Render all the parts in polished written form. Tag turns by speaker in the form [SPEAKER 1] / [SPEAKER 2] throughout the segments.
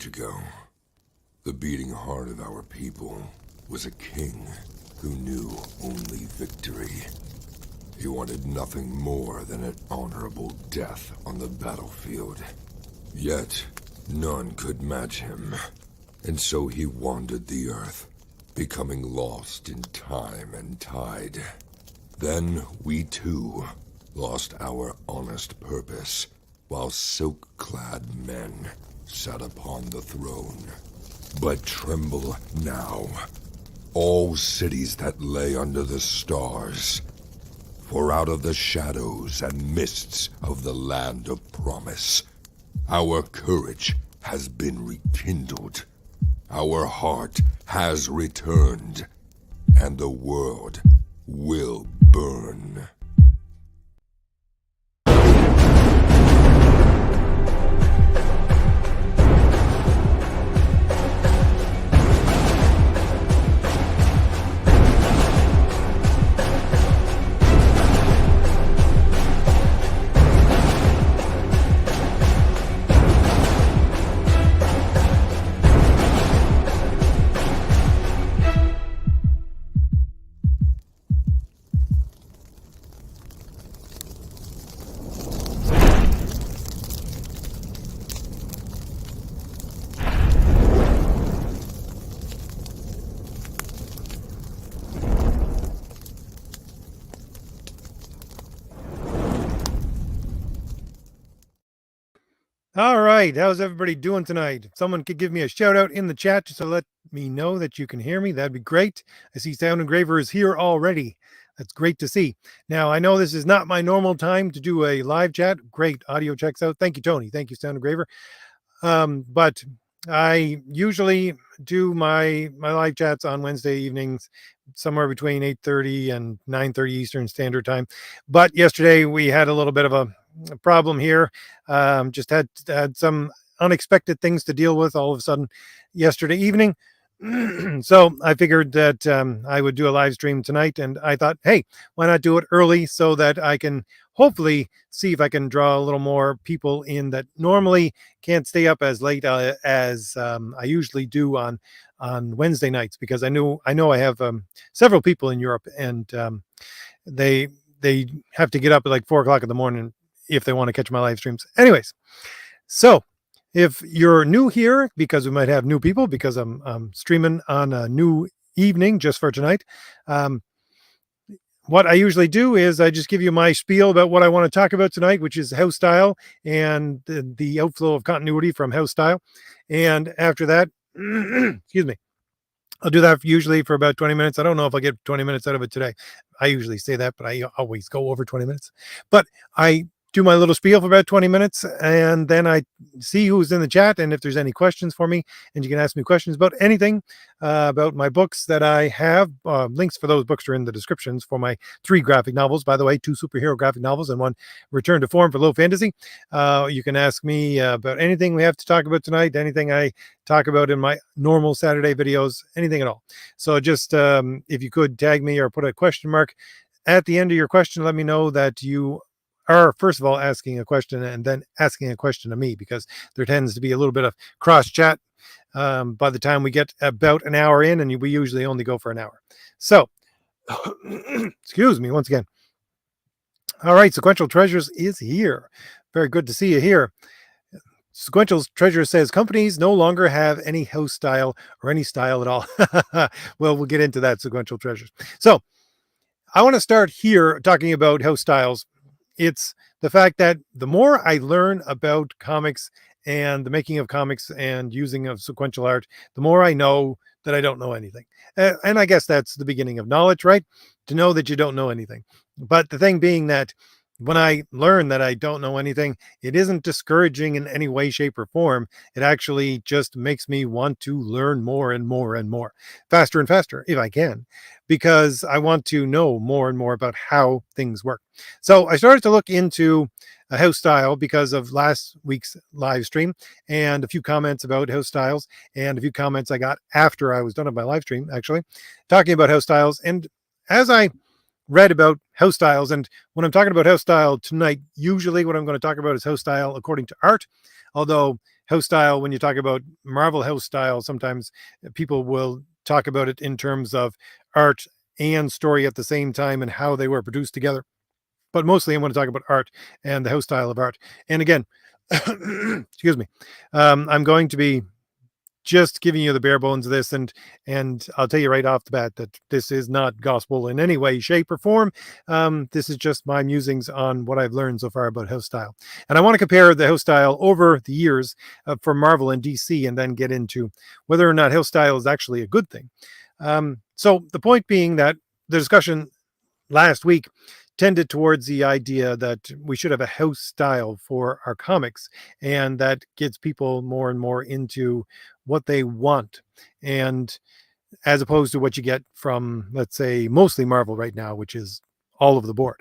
[SPEAKER 1] age ago, the beating heart of our people was a king who knew only victory. He wanted nothing more than an honorable death on the battlefield. Yet, none could match him, and so he wandered the earth, becoming lost in time and tide. Then we too lost our honest purpose, while silk-clad men sat upon the throne. But tremble now, all cities that lay under the stars, for out of the shadows and mists of the land of promise, our courage has been rekindled, our heart has returned, and the world will burn.
[SPEAKER 2] All right. How's everybody doing tonight? If someone could give me a shout out in the chat just to let me know that you can hear me, that'd be great. I see Sound Engraver is here already. That's great to see. Now, I know this is not my normal time to do a live chat. Great. Audio checks out. Thank you, Tony. Thank you, Sound Engraver. But I usually do my live chats on Wednesday evenings, somewhere between 8:30 and 9:30 Eastern Standard Time. But yesterday we had a little bit of a problem here. Just had some unexpected things to deal with all of a sudden yesterday evening. So I figured that I would do a live stream tonight, and I thought, hey, why not do it early so that I can hopefully see if I can draw a little more people in that normally can't stay up as late as I usually do on Wednesday nights, because I know I have several people in Europe, and they have to get up at like 4 o'clock in the morning if they want to catch my live streams. Anyways, so if you're new here, because we might have new people, because I'm streaming on a new evening just for tonight, what I usually do is I just give you my spiel about what I want to talk about tonight, which is house style and the outflow of continuity from house style. And after that, excuse me, I'll do that usually for about 20 minutes. I don't know if I'll get 20 minutes out of it today. I usually say that, but I always go over 20 minutes. But I do my little spiel for about 20 minutes, and then I see who's in the chat and if there's any questions for me, and you can ask me questions about anything, about my books that I have. Links for those books are in the descriptions for my 3 graphic novels, by the way, 2 superhero graphic novels and 1 return to form for low fantasy. You can ask me about anything we have to talk about tonight, anything I talk about in my normal Saturday videos, anything at all. So just if you could tag me or put a question mark at the end of your question, let me know that you are, first of all, asking a question and then asking a question to me, because there tends to be a little bit of cross chat by the time we get about an hour in, and we usually only go for an hour. So, excuse me once again. All right, Sequential Treasures is here. Very good to see you here. Sequential Treasure says companies no longer have any house style or any style at all. Well, we'll get into that, Sequential Treasures. So I want to start here talking about house styles. It's the fact that the more I learn about comics and the making of comics and using of sequential art, the more I know that I don't know anything. And I guess that's the beginning of knowledge, right? To know that you don't know anything. But the thing being that when I learn that I don't know anything, it isn't discouraging in any way, shape, or form. It actually just makes me want to learn more and more and more, faster and faster, if I can, because I want to know more and more about how things work. So I started to look into a house style because of last week's live stream and a few comments about house styles and a few comments I got after I was done with my live stream, actually, talking about house styles. And as I read about house styles, and when I'm talking about house style tonight, usually what I'm going to talk about is house style according to art, although house style, when you talk about Marvel house style, sometimes people will talk about it in terms of art and story at the same time and how they were produced together. But mostly I'm going to talk about art and the house style of art. And again, excuse me, I'm going to be just giving you the bare bones of this, and I'll tell you right off the bat that this is not gospel in any way, shape, or form. This is just my musings on what I've learned so far about house style, and I want to compare the house style over the years from Marvel and DC, and then get into whether or not house style is actually a good thing. So the point being that the discussion last week tended towards the idea that we should have a house style for our comics, and that gets people more and more into what they want, and as opposed to what you get from, let's say, mostly Marvel right now, which is all over the board.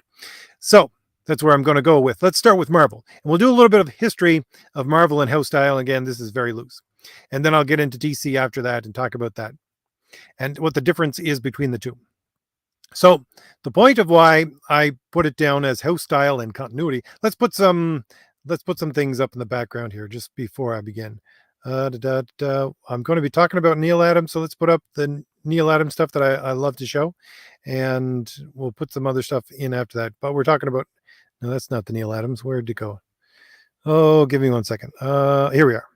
[SPEAKER 2] So that's where I'm going to go with. Let's start with Marvel, and we'll do a little bit of history of Marvel and house style. Again, this is very loose, and then I'll get into DC after that and talk about that and what the difference is between the two. So the point of why I put it down as house style and continuity, let's put some things up in the background here just before I begin. I'm going to be talking about Neil Adams, so let's put up the Neil Adams stuff that I love to show, and we'll put some other stuff in after that. But we're talking about, no, that's not the Neil Adams. Where'd it go? Oh, give me 1 second. Here we are.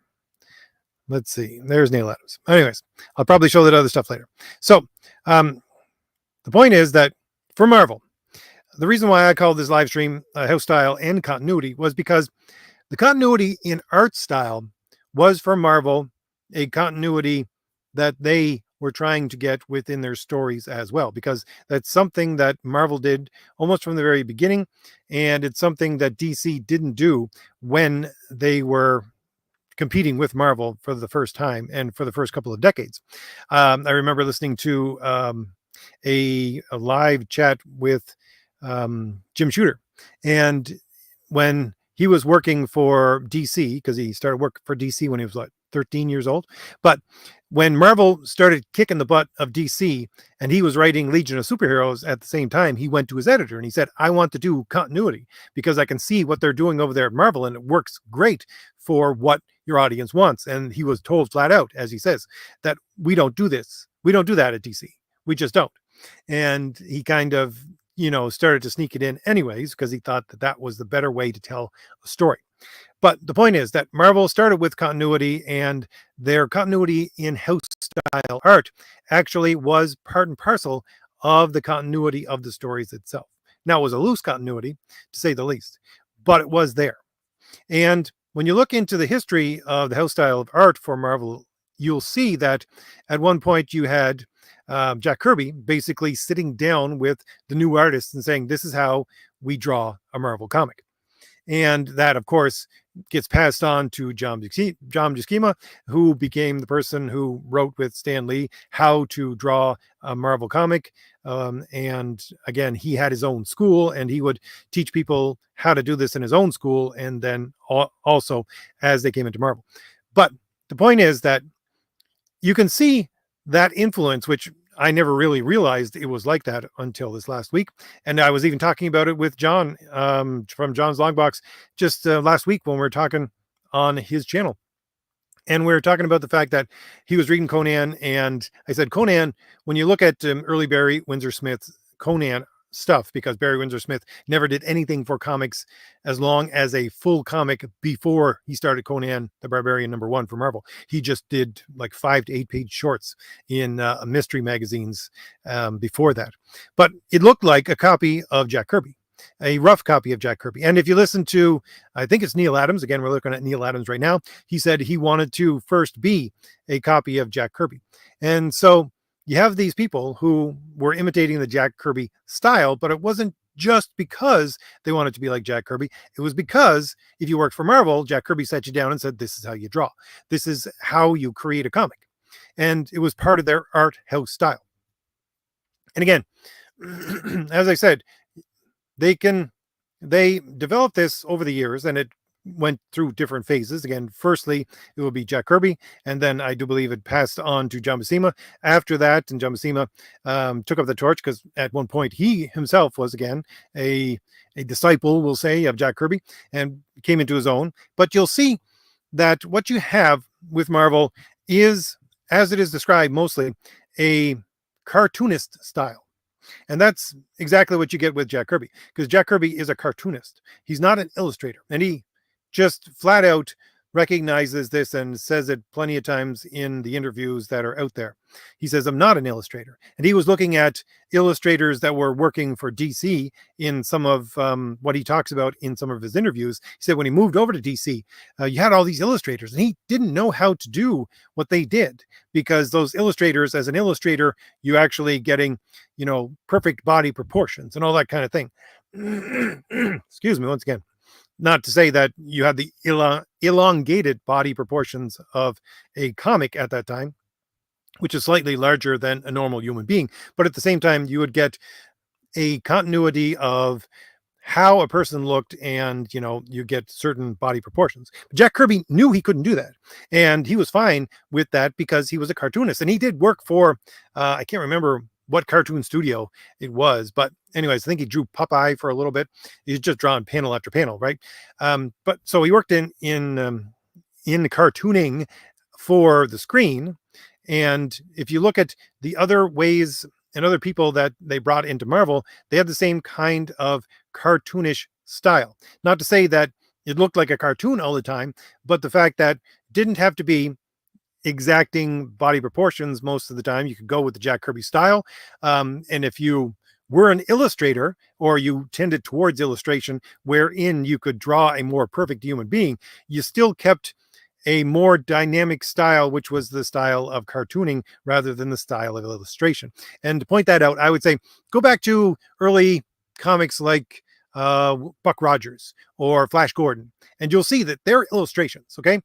[SPEAKER 2] Let's see. There's Neil Adams. Anyways, I'll probably show that other stuff later. So, the point is that for Marvel, the reason why I called this live stream house style and continuity was because the continuity in art style was for Marvel a continuity that they were trying to get within their stories as well, because that's something that Marvel did almost from the very beginning, and it's something that DC didn't do when they were competing with Marvel for the first time and for the first couple of decades. I remember listening to a live chat with Jim Shooter, and when he was working for DC, because he started work for DC when he was like 13 years old, but when Marvel started kicking the butt of DC and he was writing Legion of Superheroes at the same time, he went to his editor and he said, I want to do continuity because I can see what they're doing over there at Marvel and it works great for what your audience wants. And he was told flat out, as he says, that we don't do this. We don't do that at DC. We just don't. And he kind of, started to sneak it in anyways, because he thought that that was the better way to tell a story. But the point is that Marvel started with continuity, and their continuity in house style art actually was part and parcel of the continuity of the stories itself. Now, it was a loose continuity, to say the least, but it was there. And when you look into the history of the house style of art for Marvel, you'll see that at one point you had Jack Kirby basically sitting down with the new artists and saying, this is how we draw a Marvel comic. And that, of course, gets passed on to John Buscema, who became the person who wrote with Stan Lee how to draw a Marvel comic. And again, he had his own school, and he would teach people how to do this in his own school, and then also as they came into Marvel. But the point is that you can see that influence, which I never really realized it was like that until this last week. And I was even talking about it with John from John's Longbox just last week when we were talking on his channel. And we were talking about the fact that he was reading Conan. And I said, Conan, when you look at early Barry Windsor Smith's Conan stuff, because Barry Windsor Smith never did anything for comics as long as a full comic before he started Conan the Barbarian #1 for Marvel. He just did like 5 to 8 page shorts in mystery magazines before that. But it looked like a copy of Jack Kirby, a rough copy of Jack Kirby. And if you listen to, I think it's Neil Adams, again, we're looking at Neil Adams right now, he said he wanted to first be a copy of Jack Kirby. And so you have these people who were imitating the Jack Kirby style, but it wasn't just because they wanted to be like Jack Kirby. It was because if you worked for Marvel, Jack Kirby sat you down and said, this is how you draw. This is how you create a comic. And it was part of their art house style. And again, as I said, they developed this over the years, and it went through different phases. Again, firstly, it will be Jack Kirby, and then I do believe it passed on to John Buscema after that, and John Buscema took up the torch because at one point he himself was, again, a disciple, we'll say, of Jack Kirby, and came into his own. But you'll see that what you have with Marvel is, as it is described, mostly a cartoonist style. And that's exactly what you get with Jack Kirby, because Jack Kirby is a cartoonist. He's not an illustrator. And he just flat out recognizes this and says it plenty of times in the interviews that are out there. He says, I'm not an illustrator. And he was looking at illustrators that were working for DC in some of what he talks about in some of his interviews. He said when he moved over to DC, you had all these illustrators and he didn't know how to do what they did, because those illustrators, as an illustrator, you actually getting, perfect body proportions and all that kind of thing. Excuse me once again. Not to say that you had the elongated body proportions of a comic at that time, which is slightly larger than a normal human being. But at the same time, you would get a continuity of how a person looked, and you get certain body proportions. But Jack Kirby knew he couldn't do that, and he was fine with that because he was a cartoonist, and he did work for I can't remember what cartoon studio it was, but anyways, I think he drew Popeye for a little bit. He's just drawn panel after panel, right? But so he worked in cartooning for the screen. And if you look at the other ways and other people that they brought into Marvel, they had the same kind of cartoonish style. Not to say that it looked like a cartoon all the time, but the fact that it didn't have to be exacting body proportions most of the time. You could go with the Jack Kirby style. And if you were an illustrator, or you tended towards illustration, wherein you could draw a more perfect human being, you still kept a more dynamic style, which was the style of cartooning rather than the style of illustration. And to point that out, I would say go back to early comics like Buck Rogers or Flash Gordon, and you'll see that they're illustrations. Okay,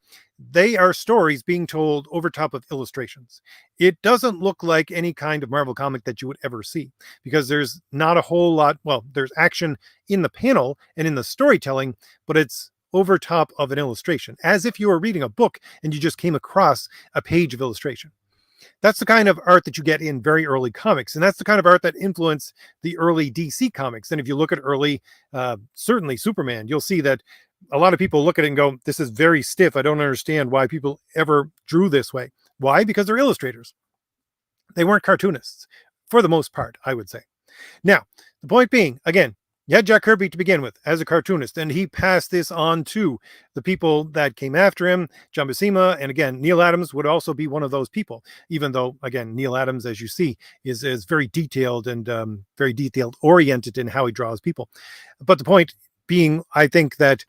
[SPEAKER 2] they are stories being told over top of illustrations. It doesn't look like any kind of Marvel comic that you would ever see, because there's not a whole lot. Well, there's action in the panel and in the storytelling, but it's over top of an illustration, as if you were reading a book and you just came across a page of illustration. That's the kind of art that you get in very early comics, and that's the kind of art that influenced the early DC comics. And if you look at early, certainly Superman, you'll see that a lot of people look at it and go, this is very stiff. I don't understand why people ever drew this way. Why? Because they're illustrators. They weren't cartoonists, for the most part, I would say. Now, the point being, again, you had Jack Kirby to begin with as a cartoonist, and he passed this on to the people that came after him, John Buscema, and again, Neil Adams would also be one of those people, even though, again, Neil Adams, as you see, is very detailed and very detailed oriented in how he draws people. But the point being, I think that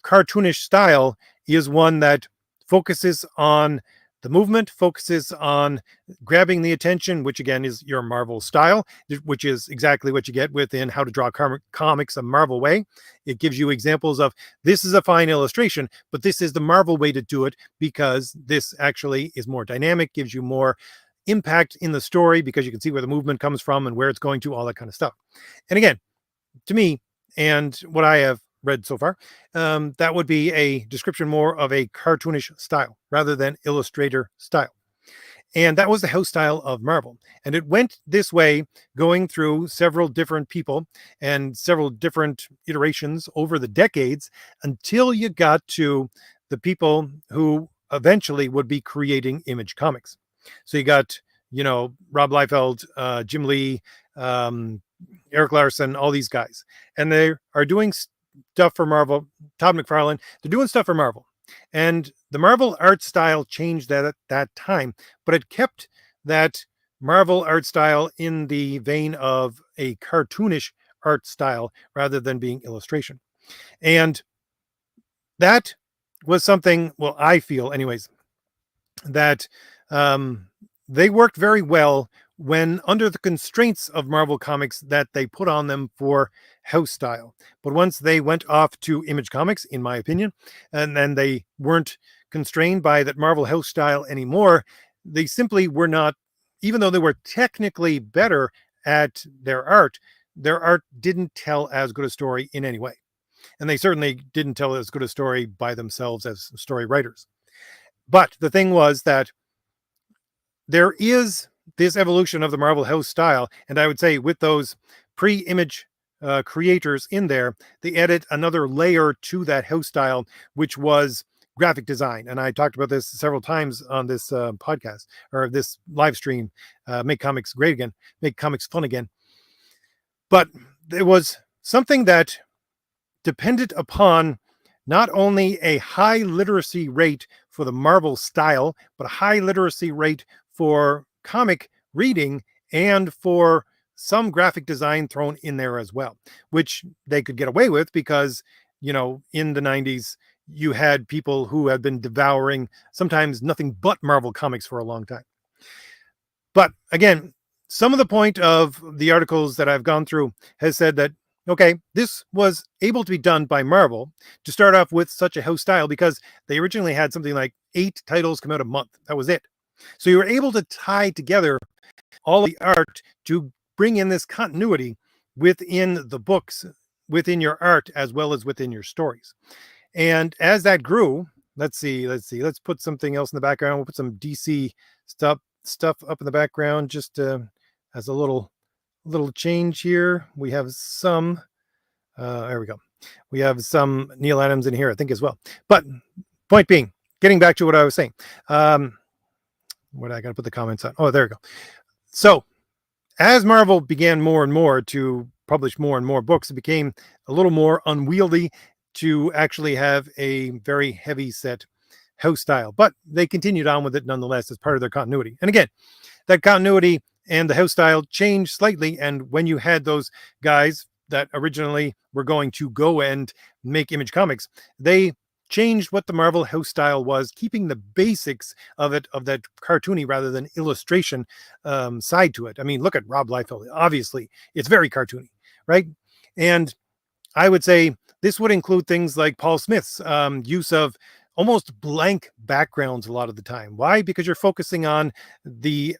[SPEAKER 2] cartoonish style is one that focuses on the movement, focuses on grabbing the attention, which again is your Marvel style, which is exactly what you get within How to Draw Comics a Marvel Way. It gives you examples of, this is a fine illustration, but this is the Marvel way to do it, because this actually is more dynamic, gives you more impact in the story, because you can see where the movement comes from and where it's going to, all that kind of stuff. And again, to me, and what I have read so far, that would be a description more of a cartoonish style rather than illustrator style. And that was the house style of Marvel. And it went this way, going through several different people and several different iterations over the decades, until you got to the people who eventually would be creating Image Comics. So you got, Rob Liefeld, Jim Lee, Eric Larson, all these guys. And they are doing stuff for Marvel. Todd McFarlane, they're doing stuff for Marvel. And the Marvel art style changed at that time, but it kept that Marvel art style in the vein of a cartoonish art style rather than being illustration. And that was something, well, I feel anyways, that they worked very well when under the constraints of Marvel Comics that they put on them for house style. But once they went off to Image Comics, in my opinion, and then they weren't constrained by that Marvel house style anymore, they simply were not, even though they were technically better at their art didn't tell as good a story in any way. And they certainly didn't tell as good a story by themselves as story writers. But the thing was that there is this evolution of the Marvel house style. And I would say with those pre-image creators in there, they added another layer to that house style, which was graphic design. And I talked about this several times on this podcast or this live stream, Make Comics Great Again, Make Comics Fun Again. But it was something that depended upon not only a high literacy rate for the Marvel style, but a high literacy rate for comic reading and for some graphic design thrown in there as well, which they could get away with because, in the 90s, you had people who had been devouring sometimes nothing but Marvel comics for a long time. But again, some of the point of the articles that I've gone through has said that, okay, this was able to be done by Marvel to start off with such a house style because they originally had something like 8 titles come out a month. That was it. So you were able to tie together all of the art to bring in this continuity within the books, within your art, as well as within your stories. And as that grew, let's let's put something else in the background. We'll put some DC stuff up in the background just as a little change here. We have some there we go. We have some Neil Adams in here, I think, as well. But point being, getting back to what I was saying, what I got to put the comments on. Oh, there we go. So as Marvel began more and more to publish more and more books, it became a little more unwieldy to actually have a very heavy set house style, but they continued on with it nonetheless as part of their continuity. And again, that continuity and the house style changed slightly. And when you had those guys that originally were going to go and make Image Comics, they changed what the Marvel house style was, keeping the basics of it, of that cartoony rather than illustration side to it. I mean, look at Rob Liefeld. Obviously, it's very cartoony, right? And I would say this would include things like Paul Smith's use of almost blank backgrounds a lot of the time. Why? Because you're focusing on the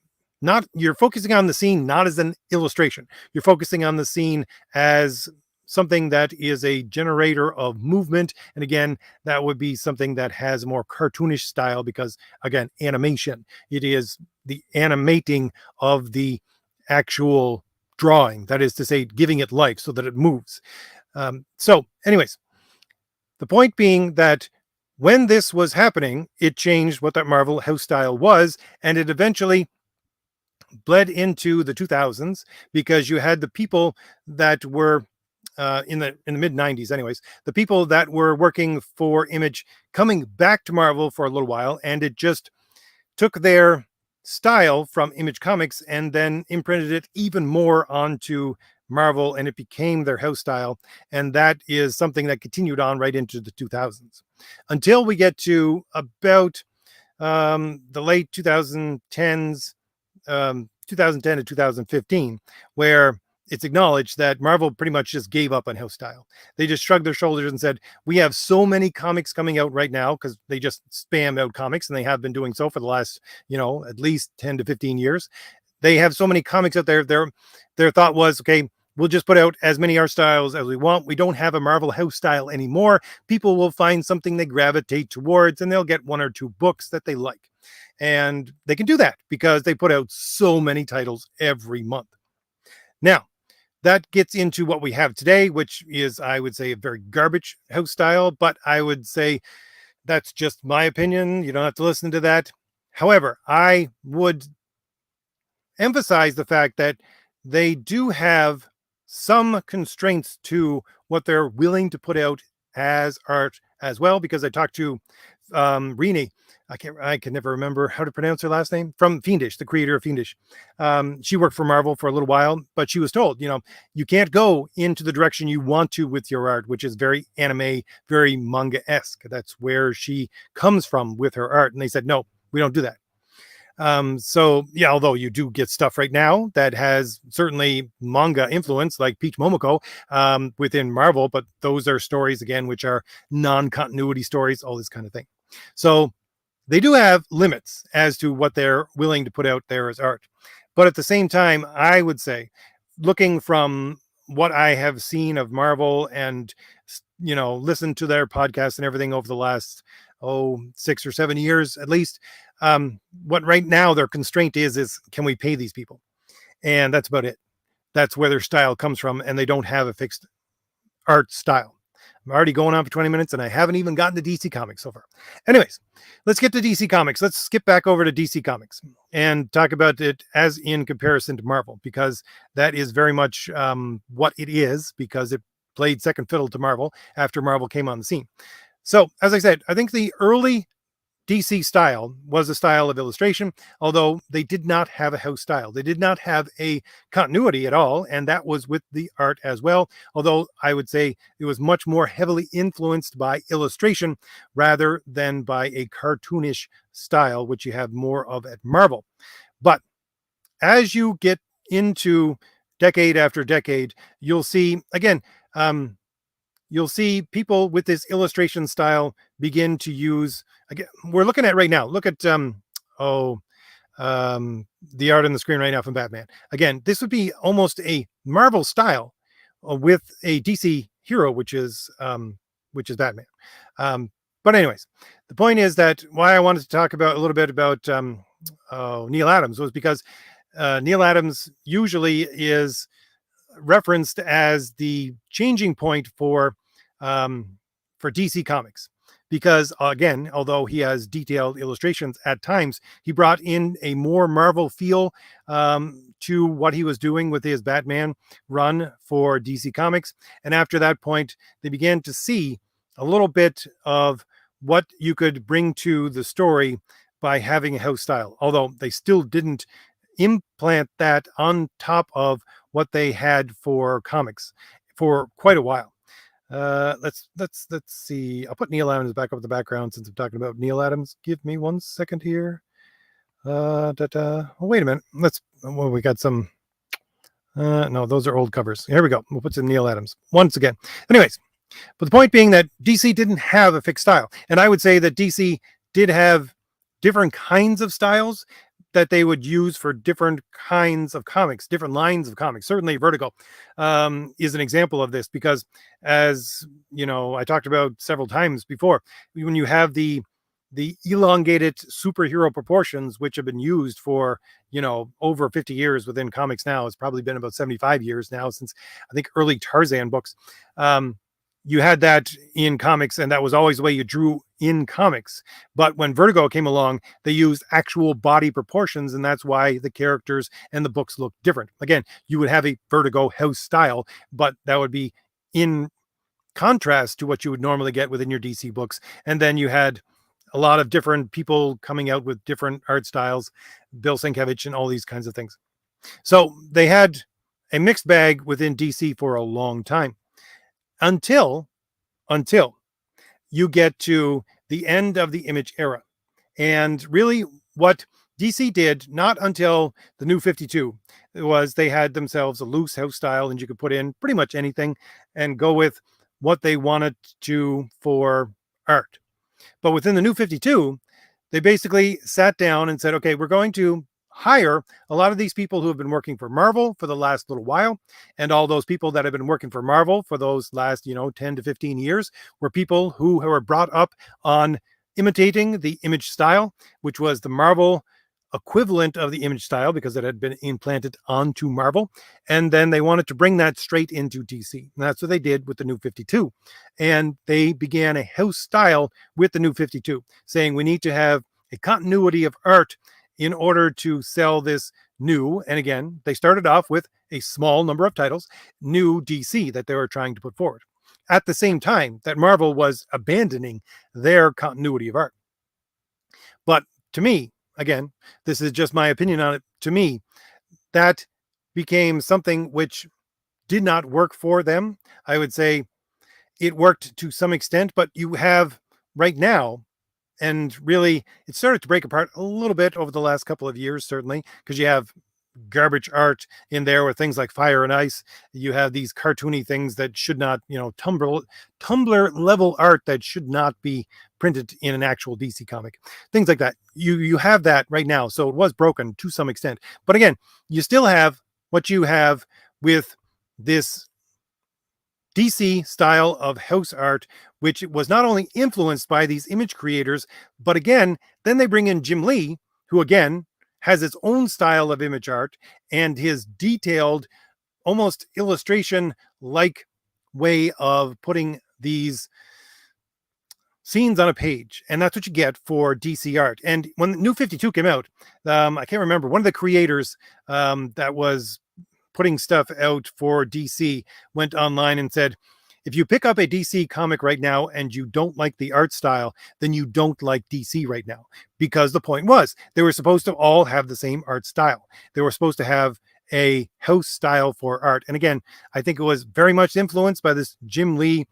[SPEAKER 2] scene not as an illustration. You're focusing on the scene as something that is a generator of movement. And again, that would be something that has a more cartoonish style because, again, animation. It is the animating of the actual drawing. That is to say, giving it life so that it moves. So anyways, the point being that when this was happening, it changed what that Marvel house style was, and it eventually bled into the 2000s because you had the people that were in the mid 90s anyways, the people that were working for Image coming back to Marvel for a little while, and it just took their style from Image Comics and then imprinted it even more onto Marvel, and it became their house style. And that is something that continued on right into the 2000s until we get to about the late 2010s, 2010 to 2015, where it's acknowledged that Marvel pretty much just gave up on house style. They just shrugged their shoulders and said, we have so many comics coming out right now, because they just spam out comics, and they have been doing so for the last, at least 10 to 15 years. They have so many comics out there. Their thought was, okay, we'll just put out as many art styles as we want. We don't have a Marvel house style anymore. People will find something they gravitate towards, and they'll get 1 or 2 books that they like. And they can do that because they put out so many titles every month. Now, that gets into what we have today, which is, I would say, a very garbage house style, but I would say that's just my opinion. You don't have to listen to that. However, I would emphasize the fact that they do have some constraints to what they're willing to put out as art as well, because I talked to Rini. I can never remember how to pronounce her last name, from Fiendish, the creator of Fiendish. She worked for Marvel for a little while, but she was told, you can't go into the direction you want to with your art, which is very anime, very manga-esque. That's where she comes from with her art. And they said, no, we don't do that. So yeah, although you do get stuff right now that has certainly manga influence, like Peach Momoko within Marvel, but those are stories, again, which are non-continuity stories, all this kind of thing. So they do have limits as to what they're willing to put out there as art. But at the same time, I would say, looking from what I have seen of Marvel and, listened to their podcasts and everything over the last, 6 or 7 years, at least, what right now their constraint is can we pay these people? And that's about it. That's where their style comes from. And they don't have a fixed art style. I'm already going on for 20 minutes and I haven't even gotten to DC Comics so far. Anyways, let's get to DC Comics. Let's skip back over to DC Comics and talk about it as in comparison to Marvel, because that is very much what it is, because it played second fiddle to Marvel after Marvel came on the scene. So, as I said, I think the early DC style was a style of illustration, although they did not have a house style. They did not have a continuity at all, and that was with the art as well, although I would say it was much more heavily influenced by illustration rather than by a cartoonish style, which you have more of at Marvel. But as you get into decade after decade, you'll see, again, you'll see people with this illustration style begin to use, again, we're looking at right now, look at the art on the screen right now from Batman. Again, this would be almost a Marvel style with a DC hero, which is Batman. But anyways, the point is that why I wanted to talk about a little bit about Neil Adams was because Neil Adams usually is referenced as the changing point for DC Comics, because again, although he has detailed illustrations at times, he brought in a more Marvel feel to what he was doing with his Batman run for DC Comics. And after that point, they began to see a little bit of what you could bring to the story by having a house style, although they still didn't implant that on top of what they had for comics for quite a while. Let's see. I'll put Neil Adams back up in the background since I'm talking about Neil Adams. Give me 1 second here. Oh, wait a minute. We got some. No, those are old covers. Here we go. We'll put some Neil Adams once again. Anyways, but the point being that DC didn't have a fixed style, and I would say that DC did have different kinds of styles that they would use for different kinds of comics, different lines of comics. Certainly Vertigo is an example of this, because as you know, I talked about several times before, when you have the elongated superhero proportions, which have been used for, over 50 years within comics now, it's probably been about 75 years now since I think early Tarzan books. You had that in comics, and that was always the way you drew in comics. But when Vertigo came along, they used actual body proportions, and that's why the characters and the books look different. Again, you would have a Vertigo house style, but that would be in contrast to what you would normally get within your DC books. And then you had a lot of different people coming out with different art styles, Bill Sienkiewicz and all these kinds of things. So they had a mixed bag within DC for a long time. Until you get to the end of the Image era. And really what DC did, not until the New 52, was they had themselves a loose house style, and you could put in pretty much anything and go with what they wanted to for art. But within the New 52, they basically sat down and said, okay, we're going to hire a lot of these people who have been working for Marvel for the last little while, and all those people that have been working for Marvel for those last 10 to 15 years were people who were brought up on imitating the Image style, which was the Marvel equivalent of the Image style because it had been implanted onto Marvel. And then they wanted to bring that straight into DC, and that's what they did with the New 52. And they began a house style with the New 52, saying we need to have a continuity of art in order to sell this new, and again, they started off with a small number of titles, new DC that they were trying to put forward. At the same time that Marvel was abandoning their continuity of art. But to me, again, this is just my opinion on it, to me, that became something which did not work for them. I would say it worked to some extent, but you have right now, and really, it started to break apart a little bit over the last couple of years, certainly, because you have garbage art in there with things like Fire and Ice. You have these cartoony things that should not, Tumblr level art that should not be printed in an actual DC comic. Things like that. You have that right now. So it was broken to some extent. But again, you still have what you have with this DC style of house art, which was not only influenced by these image creators, but again, then they bring in Jim Lee, who again has his own style of image art and his detailed, almost illustration-like way of putting these scenes on a page, and that's what you get for DC art. And when New 52 came out, I can't remember, one of the creators that was putting stuff out for DC went online and said, if you pick up a DC comic right now and you don't like the art style, then you don't like DC right now. Because the point was, they were supposed to all have the same art style. They were supposed to have a house style for art. And again, I think it was very much influenced by this Jim Lee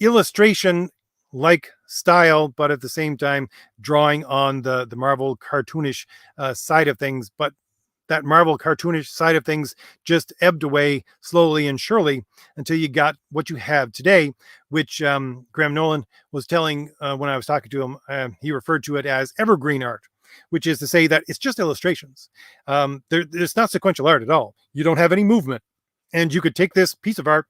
[SPEAKER 2] illustration like style, but at the same time drawing on the Marvel cartoonish side of things. But that Marvel cartoonish side of things just ebbed away slowly and surely until you got what you have today, which Graham Nolan was telling when I was talking to him. He referred to it as evergreen art, which is to say that it's just illustrations. It's not sequential art at all. You don't have any movement. And you could take this piece of art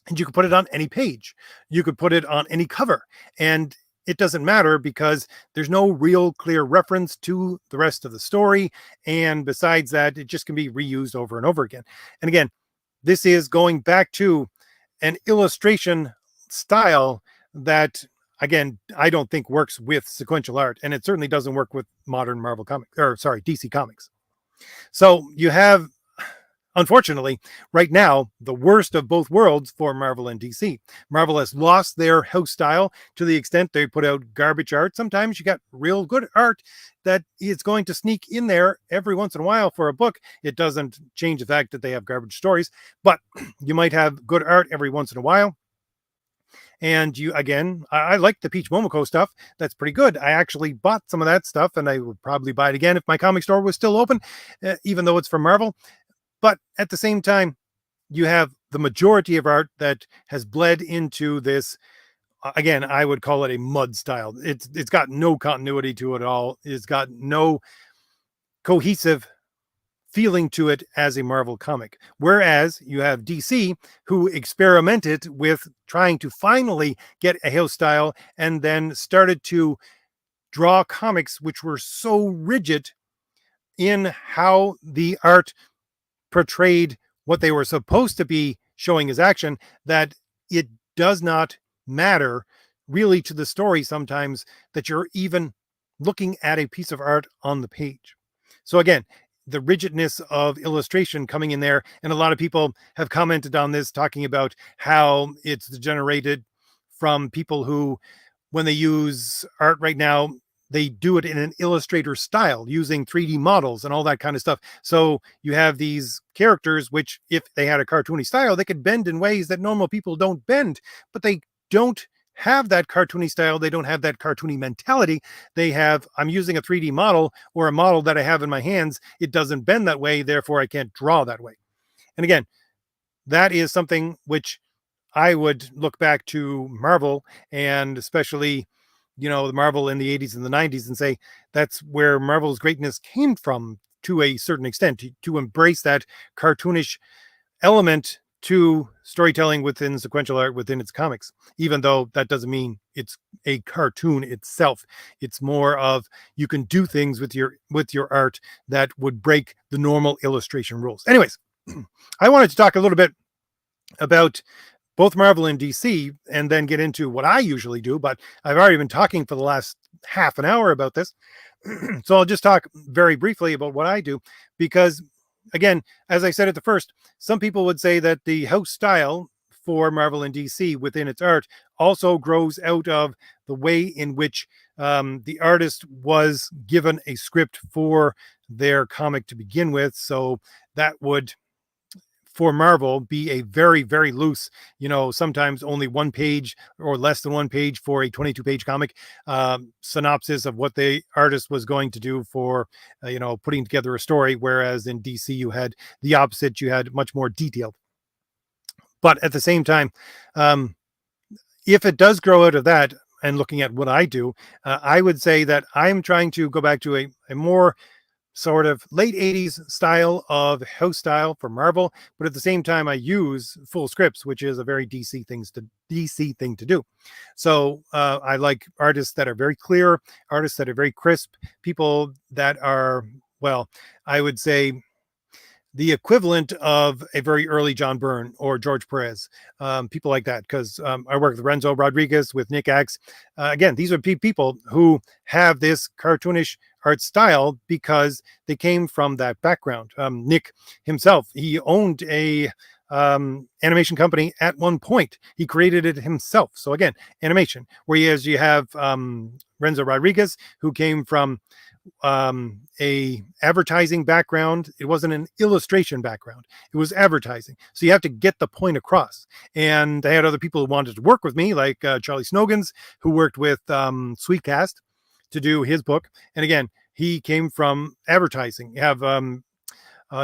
[SPEAKER 2] and you could put it on any page. You could put it on any cover. And it doesn't matter because there's no real clear reference to the rest of the story. And besides that, it just can be reused over and over again. And again, this is going back to an illustration style that, again, I don't think works with sequential art. And it certainly doesn't work with modern Marvel comics, or sorry, DC comics. So you have, unfortunately, right now, the worst of both worlds for Marvel and DC. Marvel has lost their house style to the extent they put out garbage art. Sometimes you got real good art that is going to sneak in there every once in a while for a book. It doesn't change the fact that they have garbage stories, but you might have good art every once in a while. And you, again, I like the Peach Momoko stuff. That's pretty good. I actually bought some of that stuff, and I would probably buy it again if my comic store was still open, even though it's from Marvel. But at the same time, you have the majority of art that has bled into this. Again, I would call it a mud style. It's got no continuity to it at all. It's got no cohesive feeling to it as a Marvel comic. Whereas you have DC, who experimented with trying to finally get a house style and then started to draw comics which were so rigid in how the art portrayed what they were supposed to be showing as action, that it does not matter really to the story sometimes that you're even looking at a piece of art on the page. So again, the rigidness of illustration coming in there, and a lot of people have commented on this, talking about how it's generated from people who, when they use art right now, they do it in an illustrator style using 3D models and all that kind of stuff. So you have these characters, which if they had a cartoony style, they could bend in ways that normal people don't bend, but they don't have that cartoony style. They don't have that cartoony mentality. They have, I'm using a 3D model or a model that I have in my hands. It doesn't bend that way. Therefore I can't draw that way. And again, that is something which I would look back to Marvel, and especially, the Marvel in the 80s and the 90s, and say that's where Marvel's greatness came from to a certain extent, to embrace that cartoonish element to storytelling within sequential art within its comics, even though that doesn't mean it's a cartoon itself. It's more of, you can do things with your art that would break the normal illustration rules. Anyways, I wanted to talk a little bit about both Marvel and DC, and then get into what I usually do, but I've already been talking for the last half an hour about this. So I'll just talk very briefly about what I do, because again, as I said at the first, some people would say that the house style for Marvel and DC within its art also grows out of the way in which the artist was given a script for their comic to begin with. So that would, for Marvel, be a very, very loose, sometimes only one page or less than one page for a 22-page comic synopsis of what the artist was going to do for, putting together a story. Whereas in DC, you had the opposite. You had much more detailed. But at the same time, if it does grow out of that, and looking at what I do, I would say that I'm trying to go back to a more sort of late 80s style of house style for Marvel, but at the same time I use full scripts, which is a very DC thing to do. So I like artists that are very clear, artists that are very crisp, people that are, well, I would say the equivalent of a very early John Byrne or George Perez, people like that. Because I work with Renzo Rodriguez, with Nick Axe. Again, these are people who have this cartoonish art style because they came from that background. Nick himself, he owned a animation company at one point. He created it himself. So again, animation. Whereas you have Renzo Rodriguez, who came from a advertising background. It wasn't an illustration background, it was advertising, so you have to get the point across. And I had other people who wanted to work with me, like Charlie Snogans, who worked with Sweetcast to do his book. And again, he came from advertising. You have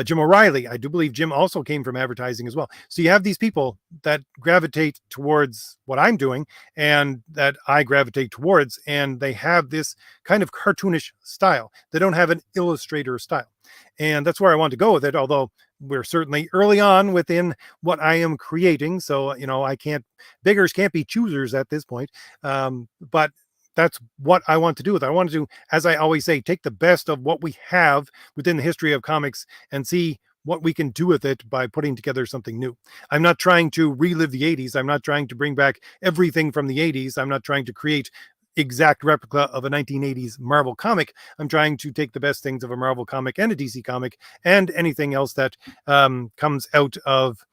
[SPEAKER 2] Jim O'Reilly. I do believe Jim also came from advertising as well. So you have these people that gravitate towards what I'm doing and that I gravitate towards, and they have this kind of cartoonish style. They don't have an illustrator style. And that's where I want to go with it, although we're certainly early on within what I am creating. So, I can't, beggars can't be choosers at this point. But that's what I want to do with it. I want to, as I always say, take the best of what we have within the history of comics and see what we can do with it by putting together something new. I'm not trying to relive the 80s. I'm not trying to bring back everything from the 80s. I'm not trying to create exact replica of a 1980s Marvel comic. I'm trying to take the best things of a Marvel comic and a DC comic and anything else that comes out of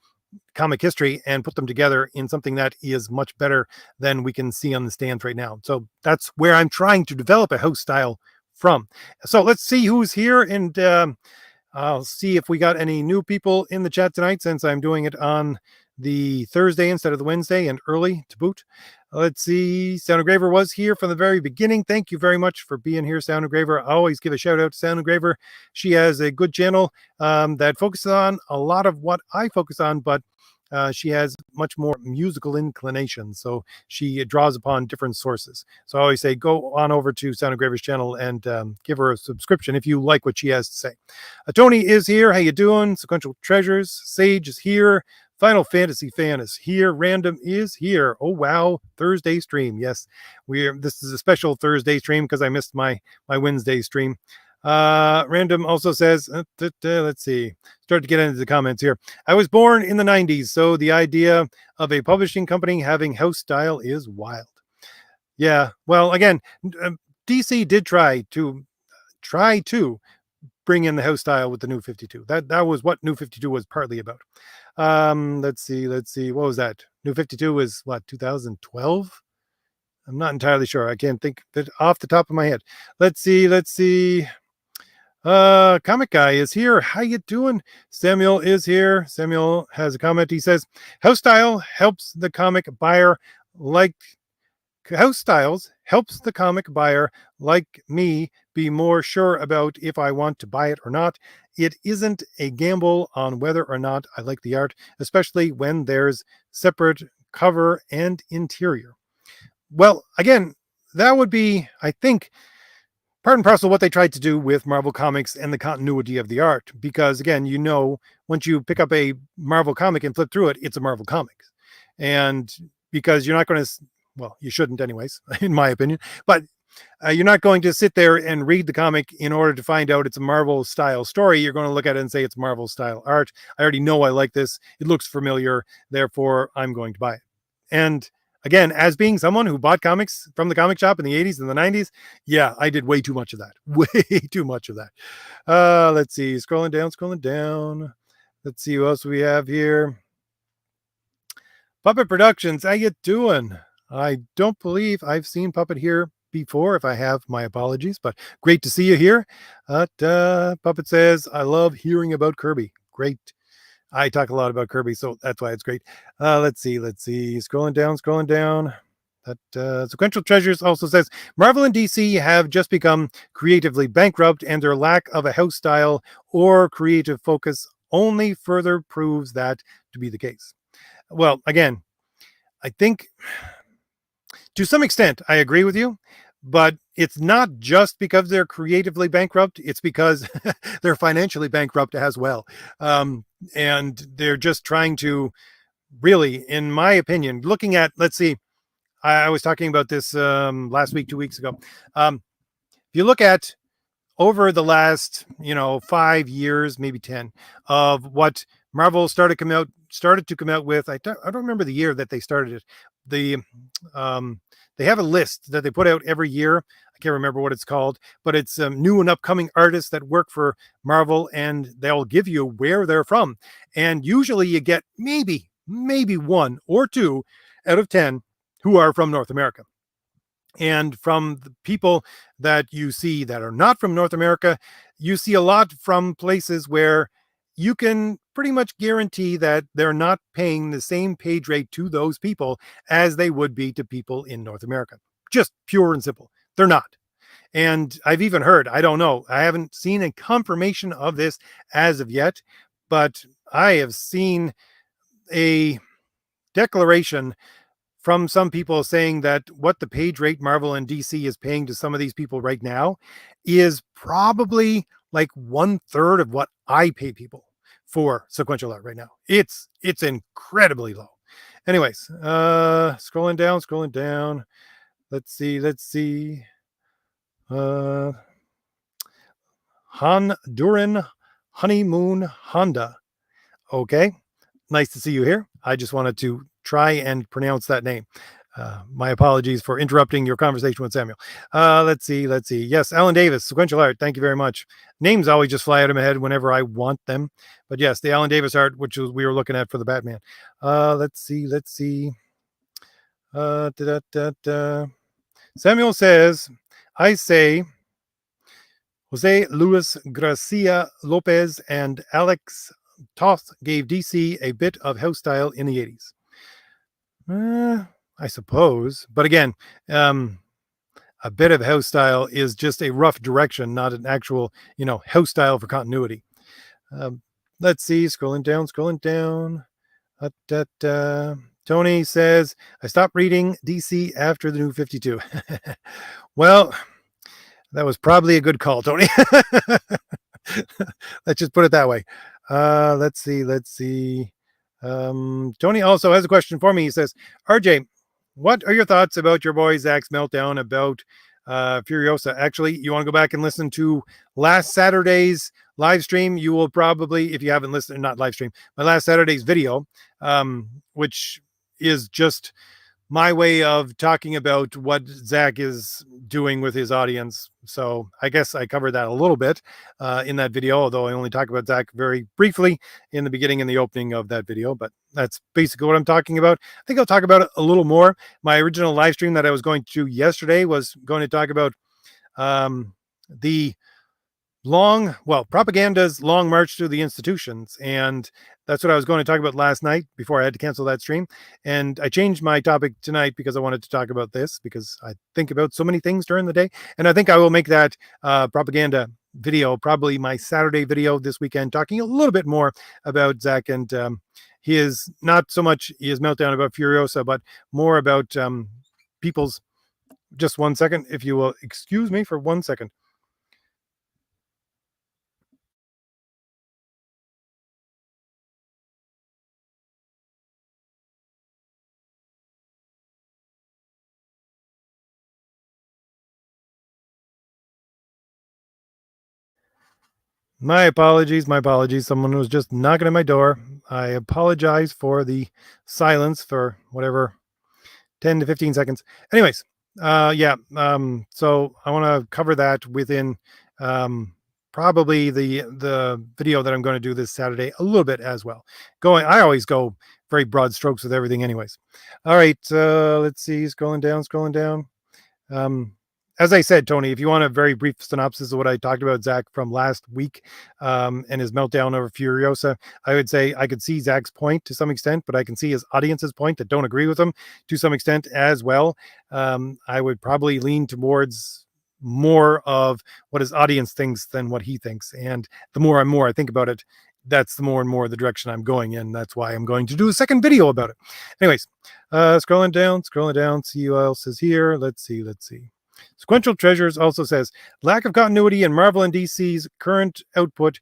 [SPEAKER 2] comic history and put them together in something that is much better than we can see on the stands right now. So that's where I'm trying to develop a house style from. So let's see who's here, and I'll see if we got any new people in the chat tonight, since I'm doing it on the Thursday instead of the Wednesday, and early to boot. Let's see. Sound Engraver was here from the very beginning. Thank you very much for being here, Sound Engraver. I always give a shout out to Sound Engraver. She has a good channel that focuses on a lot of what I focus on, but she has much more musical inclination, so she draws upon different sources. So I always say, go on over to Sound Engraver's channel and give her a subscription if you like what she has to say. Tony is here. How you doing? Sequential Treasures. Sage is here. Final Fantasy fan is here. Random is here. Oh wow, Thursday stream. Yes, this is a special Thursday stream because I missed my Wednesday stream. Random also says, let's see, start to get into the comments here. I was born in the 90s, so the idea of a publishing company having house style is wild. Yeah, well, again, DC did try to bring in the house style with the New 52. That was what New 52 was partly about. Let's see. What was that? New 52 was what, 2012? I'm not entirely sure. I can't think that off the top of my head. Let's see. Comic Guy is here. How you doing? Samuel is here. Samuel has a comment. He says, house style helps the comic buyer like me be more sure about if I want to buy it or not. It isn't a gamble on whether or not I like the art, especially when there's separate cover and interior. Well, again, that would be, I think, part and parcel what they tried to do with Marvel Comics and the continuity of the art. Because again, once you pick up a Marvel comic and flip through it, it's a Marvel comics. And because you're not going to, well, you shouldn't anyways, in my opinion, but you're not going to sit there and read the comic in order to find out it's a Marvel style story. You're going to look at it and say it's Marvel style art. I already know I like this. It looks familiar. Therefore, I'm going to buy it. And again, as being someone who bought comics from the comic shop in the 80s and the 90s, yeah, I did way too much of that. Way too much of that. Let's see. Scrolling down. Let's see what else we have here. Puppet Productions, how you doing? I don't believe I've seen Puppet here before. If I have, my apologies, but great to see you here. Puppet says, I love hearing about Kirby. Great. I talk a lot about Kirby, so that's why it's great. Let's see. Scrolling down. Sequential Treasures also says, Marvel and DC have just become creatively bankrupt, and their lack of a house style or creative focus only further proves that to be the case. Well, again, I think to some extent, I agree with you, but it's not just because they're creatively bankrupt. It's because they're financially bankrupt as well. And they're just trying to really, in my opinion, looking at, let's see, I was talking about this last week, 2 weeks ago. If you look at over the last 5 years, maybe 10, of what Marvel started to come out with. I don't remember the year that they started it. The they have a list that they put out every year. I can't remember what it's called, but it's new and upcoming artists that work for Marvel, and they'll give you where they're from. And usually you get maybe one or two out of 10 who are from North America. And from the people that you see that are not from North America, you see a lot from places where you can pretty much guarantee that they're not paying the same page rate to those people as they would be to people in North America. Just pure and simple. They're not. And I've even heard, I don't know, I haven't seen a confirmation of this as of yet, but I have seen a declaration from some people saying that what the page rate Marvel and DC is paying to some of these people right now is probably like 1/3 of what I pay people for sequential art right now. It's incredibly low. Anyways, scrolling down. Let's see. Honduran Honeymoon Honda. Okay. Nice to see you here. I just wanted to try and pronounce that name. My apologies for interrupting your conversation with Samuel. Let's see. Yes, Alan Davis, sequential art. Thank you very much. Names always just fly out of my head whenever I want them. But yes, the Alan Davis art, which we were looking at for the Batman. Let's see. Samuel says, I say Jose Luis Gracia Lopez and Alex Toth gave DC a bit of house style in the 80s. I suppose. But again, a bit of house style is just a rough direction, not an actual, house style for continuity. Let's see, scrolling down. Tony says, I stopped reading DC after the New 52. Well, that was probably a good call, Tony. Let's just put it that way. Let's see. Tony also has a question for me. He says, RJ, what are your thoughts about your boy Zach's meltdown about Furiosa? Actually, you want to go back and listen to last Saturday's live stream? You will probably, if you haven't listened, not live stream, but last Saturday's video, which is just my way of talking about what Zach is doing with his audience. So I guess I covered that a little bit in that video, although I only talk about Zach very briefly in the beginning and the opening of that video, but that's basically what I'm talking about. I think I'll talk about it a little more. My original live stream that I was going to yesterday was going to talk about the propaganda's long march through the institutions. And that's what I was going to talk about last night before I had to cancel that stream. And I changed my topic tonight because I wanted to talk about this, because I think about so many things during the day. And I think I will make that propaganda video, probably my Saturday video this weekend, talking a little bit more about Zach and his, not so much his meltdown about Furiosa, but more about people's, just 1 second, if you will excuse me for 1 second. My apologies. Someone was just knocking at my door. I apologize for the silence for whatever 10 to 15 seconds. Anyways, so I want to cover that within probably the video that I'm going to do this Saturday a little bit as well. I always go very broad strokes with everything anyways. All right, let's see, scrolling down. As I said, Tony, if you want a very brief synopsis of what I talked about Zach from last week and his meltdown over Furiosa, I would say I could see Zach's point to some extent, but I can see his audience's point that don't agree with him to some extent as well. I would probably lean towards more of what his audience thinks than what he thinks. And the more and more I think about it, that's the more and more the direction I'm going in. That's why I'm going to do a second video about it. Anyways, scrolling down, see who else is here. Let's see. Sequential Treasures also says, lack of continuity in Marvel and DC's current output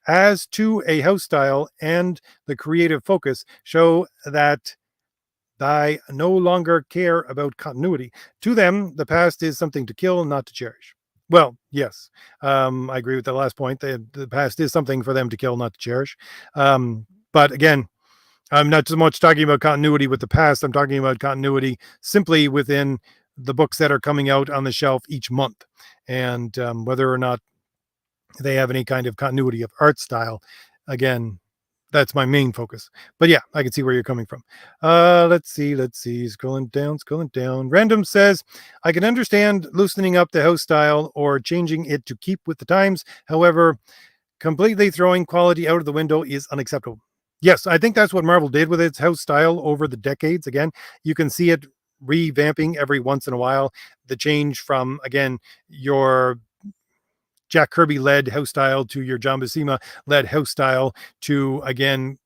[SPEAKER 2] as to a house style and the creative focus show that They no longer care about continuity. To them, the past is something to kill, not to cherish. Well, yes, I agree with the last point. The past is something for them to kill, not to cherish. But again, I'm not so much talking about continuity with the past. I'm talking about continuity simply within the books that are coming out on the shelf each month, and whether or not they have any kind of continuity of art style. Again, that's my main focus. But yeah, I can see where you're coming from. Let's see. Scrolling down. Random says, I can understand loosening up the house style or changing it to keep with the times. However, completely throwing quality out of the window is unacceptable. Yes, I think that's what Marvel did with its house style over the decades. Again, you can see it revamping every once in a while. The change from, again, your Jack Kirby led house style to your John Buscema led house style to, again,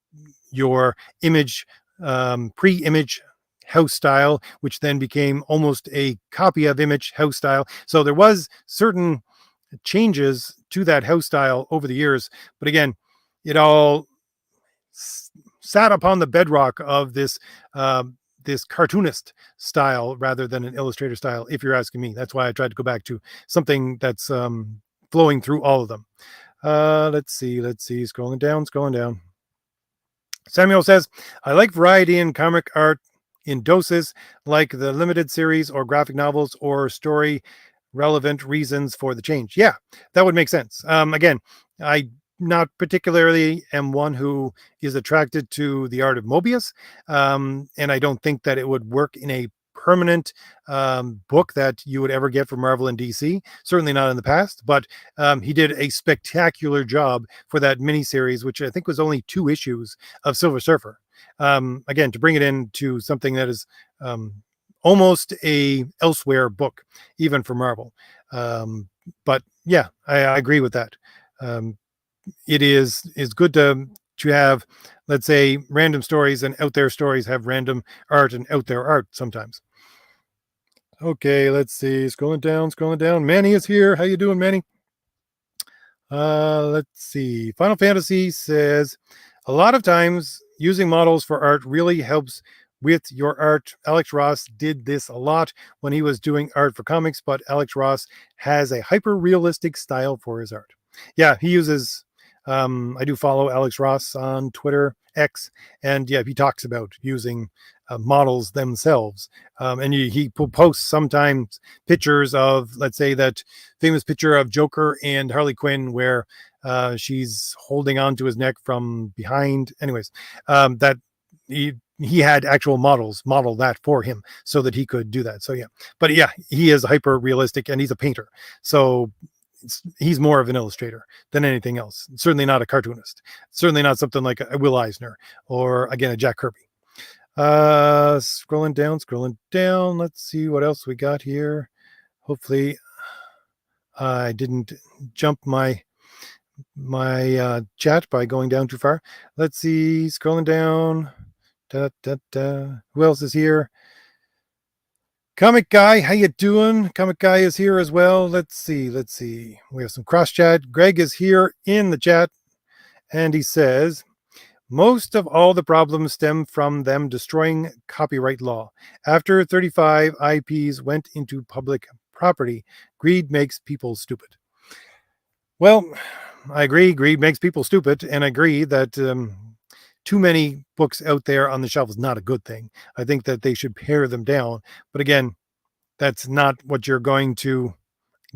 [SPEAKER 2] your image, pre-image house style, which then became almost a copy of image house style. So there was certain changes to that house style over the years, but again, it all sat upon the bedrock of this cartoonist style rather than an illustrator style, if you're asking me. That's why I tried to go back to something that's flowing through all of them. Let's see. Scrolling down. Samuel says, I like variety in comic art in doses, like the limited series or graphic novels or story relevant reasons for the change. Yeah, that would make sense. Again, I not particularly am one who is attracted to the art of Mobius, and I don't think that it would work in a permanent book that you would ever get from Marvel and DC. Certainly not in the past, but he did a spectacular job for that miniseries, which I think was only 2 issues of Silver Surfer. Again, to bring it into something that is almost a elsewhere book, even for Marvel. But yeah, I agree with that. It is good to have, let's say, random stories, and out there stories have random art and out there art sometimes. Okay, let's see. Scrolling down. Manny is here. How you doing, Manny? Let's see. Final Fantasy says, a lot of times using models for art really helps with your art. Alex Ross did this a lot when he was doing art for comics, but Alex Ross has a hyper realistic style for his art. Yeah, he uses, I do follow Alex Ross on Twitter X, and yeah, he talks about using models themselves. And he posts sometimes pictures of, let's say, that famous picture of Joker and Harley Quinn where she's holding on to his neck from behind. Anyways, that he had actual models model that for him so that he could do that. So yeah, but yeah, he is hyper realistic and he's a painter. So he's more of an illustrator than anything else. Certainly not a cartoonist. Certainly not something like a Will Eisner or, again, a Jack Kirby. Scrolling down. Let's see what else we got here. Hopefully I didn't jump my chat by going down too far. Let's see. Scrolling down. Who else is here? Comic Guy, how you doing? Comic Guy is here as well. Let's see. We have some cross chat. Greg is here in the chat, and he says, most of all the problems stem from them destroying copyright law. After 35 IPs went into public property, greed makes people stupid. Well, I agree. Greed makes people stupid, and I agree that too many books out there on the shelf is not a good thing. I think that they should pare them down. But again, that's not what you're going to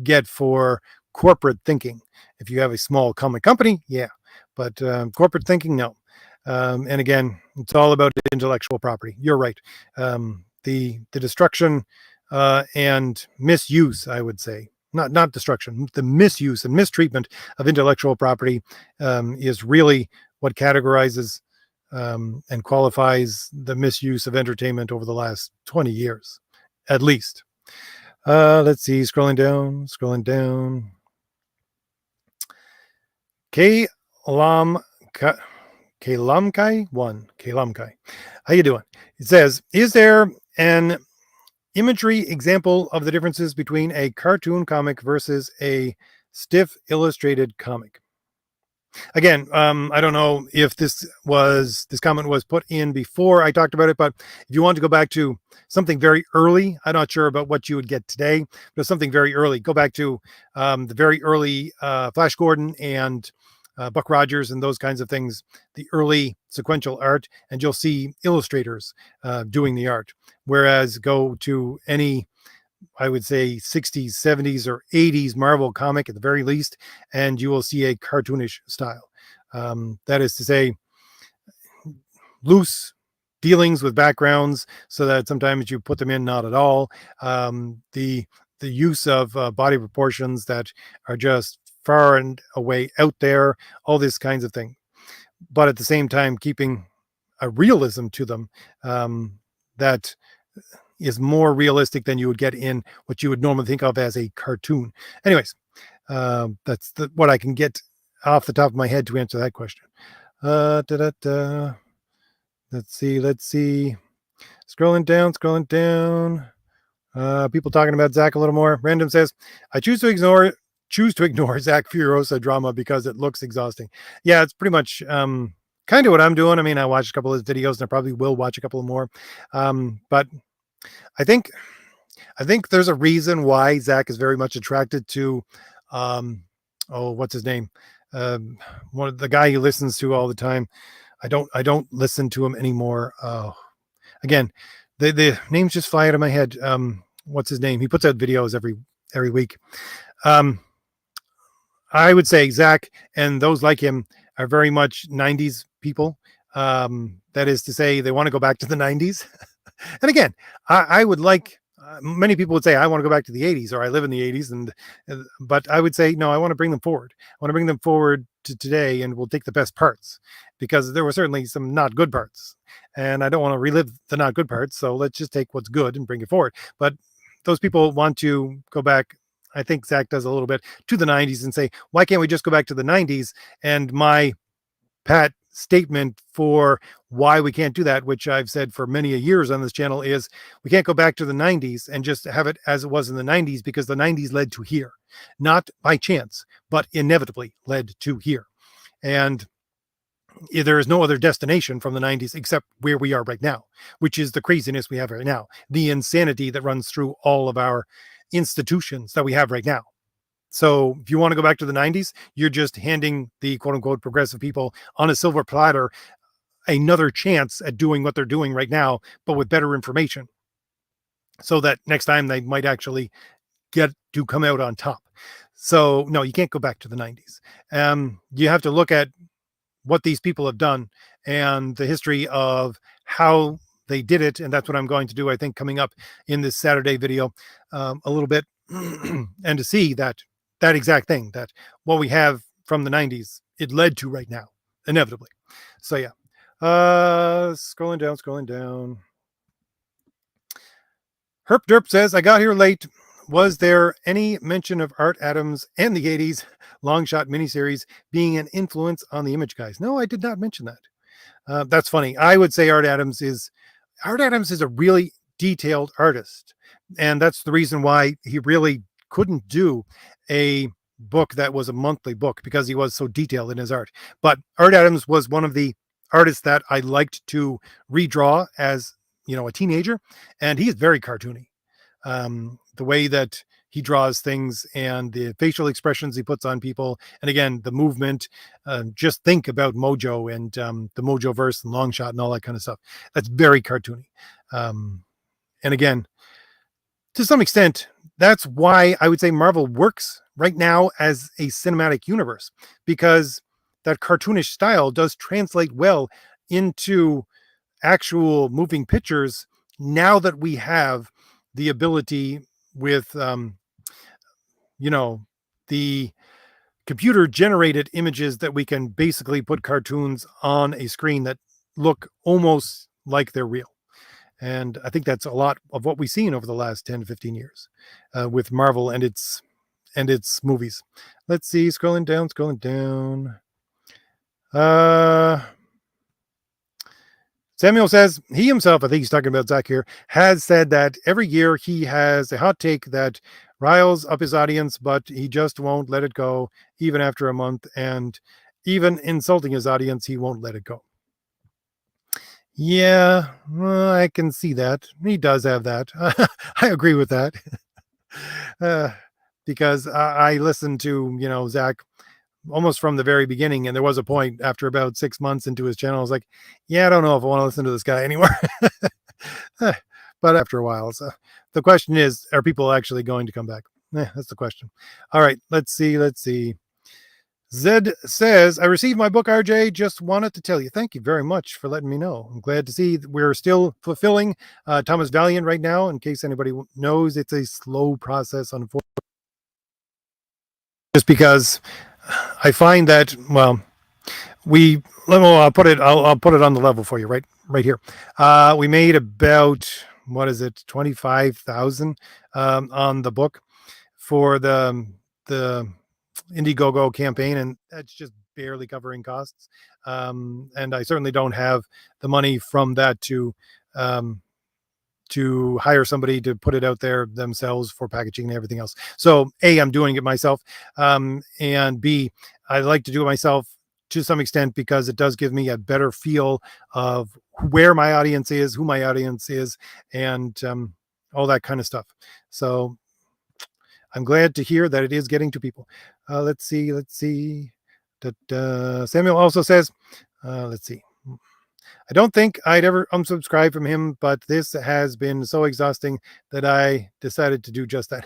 [SPEAKER 2] get for corporate thinking. If you have a small comic company, yeah, but corporate thinking, no. And again, it's all about intellectual property. You're right. The destruction and misuse, I would say, not destruction, the misuse and mistreatment of intellectual property is really what categorizes and qualifies the misuse of entertainment over the last 20 years, at least. Let's see, scrolling down. Kalamkai. How you doing? It says, is there an imagery example of the differences between a cartoon comic versus a stiff illustrated comic? Again, I don't know if this comment was put in before I talked about it, but if you want to go back to something very early, I'm not sure about what you would get today, but something very early. Go back to the very early Flash Gordon and Buck Rogers and those kinds of things, the early sequential art, and you'll see illustrators doing the art. Whereas go to any, I would say, 60s, 70s, or 80s Marvel comic at the very least, and you will see a cartoonish style. That is to say, loose dealings with backgrounds so that sometimes you put them in not at all. The use of body proportions that are just far and away out there, all these kinds of things. But at the same time, keeping a realism to them that is more realistic than you would get in what you would normally think of as a cartoon. Anyways, that's what I can get off the top of my head to answer that question. Let's see. Scrolling down. People talking about Zach a little more. Random says, I choose to ignore Zach Furiosa drama because it looks exhausting. Yeah, it's pretty much kind of what I'm doing. I mean, I watched a couple of his videos and I probably will watch a couple more. But I think there's a reason why Zach is very much attracted to what's his name? One of the guy he listens to all the time. I don't listen to him anymore. Again, the names just fly out of my head. What's his name? He puts out videos every week. I would say Zach and those like him are very much 90s people. That is to say, they want to go back to the 90s. And again, I would like, many people would say, I want to go back to the 80s, or I live in the 80s. But I would say, no, I want to bring them forward. I want to bring them forward to today, and we'll take the best parts, because there were certainly some not good parts. And I don't want to relive the not good parts. So let's just take what's good and bring it forward. But those people want to go back. I think Zach does a little bit to the 90s and say, why can't we just go back to the 90s? And my pat statement for why we can't do that, which I've said for many years on this channel, is we can't go back to the 90s and just have it as it was in the 90s, because the 90s led to here, not by chance, but inevitably led to here. And there is no other destination from the 90s except where we are right now, which is the craziness we have right now, the insanity that runs through all of our institutions that we have right now. So if you want to go back to the 90s, you're just handing the quote unquote progressive people on a silver platter another chance at doing what they're doing right now, but with better information, so that next time they might actually get to come out on top. So no, you can't go back to the 90s. You have to look at what these people have done and the history of how they did it. And that's what I'm going to do, I think, coming up in this Saturday video a little bit, and to see that exact thing, that what we have from the 90s, it led to right now, inevitably. So yeah, scrolling down. Herp Derp says, I got here late. Was there any mention of Art Adams and the 80s long shot miniseries being an influence on the Image guys? No, I did not mention that. That's funny. I would say Art Adams is a really detailed artist. And that's the reason why he really couldn't do a book that was a monthly book, because he was so detailed in his art. But Art Adams was one of the artists that I liked to redraw as, a teenager. And he is very cartoony. The way that he draws things and the facial expressions he puts on people. And again, the movement, just think about Mojo and the Mojo verse and Longshot and all that kind of stuff. That's very cartoony. And again, to some extent, that's why I would say Marvel works right now as a cinematic universe, because that cartoonish style does translate well into actual moving pictures, now that we have the ability with, the computer generated images that we can basically put cartoons on a screen that look almost like they're real. And I think that's a lot of what we've seen over the last 10 to 15 years with Marvel and its movies. Let's see, scrolling down. Samuel says he himself, I think he's talking about Zach here, has said that every year he has a hot take that riles up his audience, but he just won't let it go even after a month. And even insulting his audience, he won't let it go. Yeah, well, I can see that. He does have that. I agree with that. uh, because I listened to, Zach almost from the very beginning. And there was a point after about 6 months into his channel, I was like, yeah, I don't know if I want to listen to this guy anymore. But after a while, so the question is, are people actually going to come back? That's the question. All right, let's see. Zed says, I received my book, RJ. Just wanted to tell you, thank you very much for letting me know. I'm glad to see we're still fulfilling Thomas Valiant right now. In case anybody knows, it's a slow process, unfortunately. Just because I find that, well, I'll put it on the level for you right here. We made about, what is it, 25,000 on the book for the Indiegogo campaign, and that's just barely covering costs. And I certainly don't have the money from that to hire somebody to put it out there themselves for packaging and everything else. So A, I'm doing it myself. And B, I like to do it myself to some extent because it does give me a better feel of where my audience is, who my audience is, and all that kind of stuff. So I'm glad to hear that it is getting to people. Let's see. Samuel also says, let's see. I don't think I'd ever unsubscribe from him, but this has been so exhausting that I decided to do just that.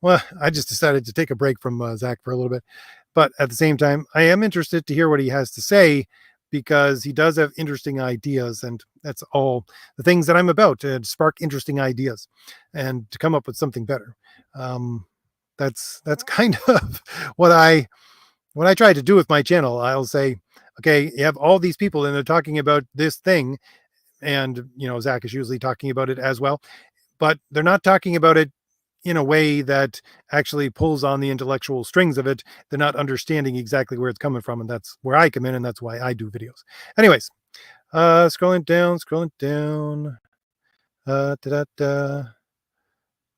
[SPEAKER 2] Well, I just decided to take a break from Zach for a little bit. But at the same time, I am interested to hear what he has to say because he does have interesting ideas. And that's all the things that I'm about, to spark interesting ideas and to come up with something better. That's kind of what I try to do with my channel. I'll say, okay, you have all these people and they're talking about this thing. And, Zach is usually talking about it as well, but they're not talking about it in a way that actually pulls on the intellectual strings of it. They're not understanding exactly where it's coming from. And that's where I come in. And that's why I do videos. Anyways, scrolling down.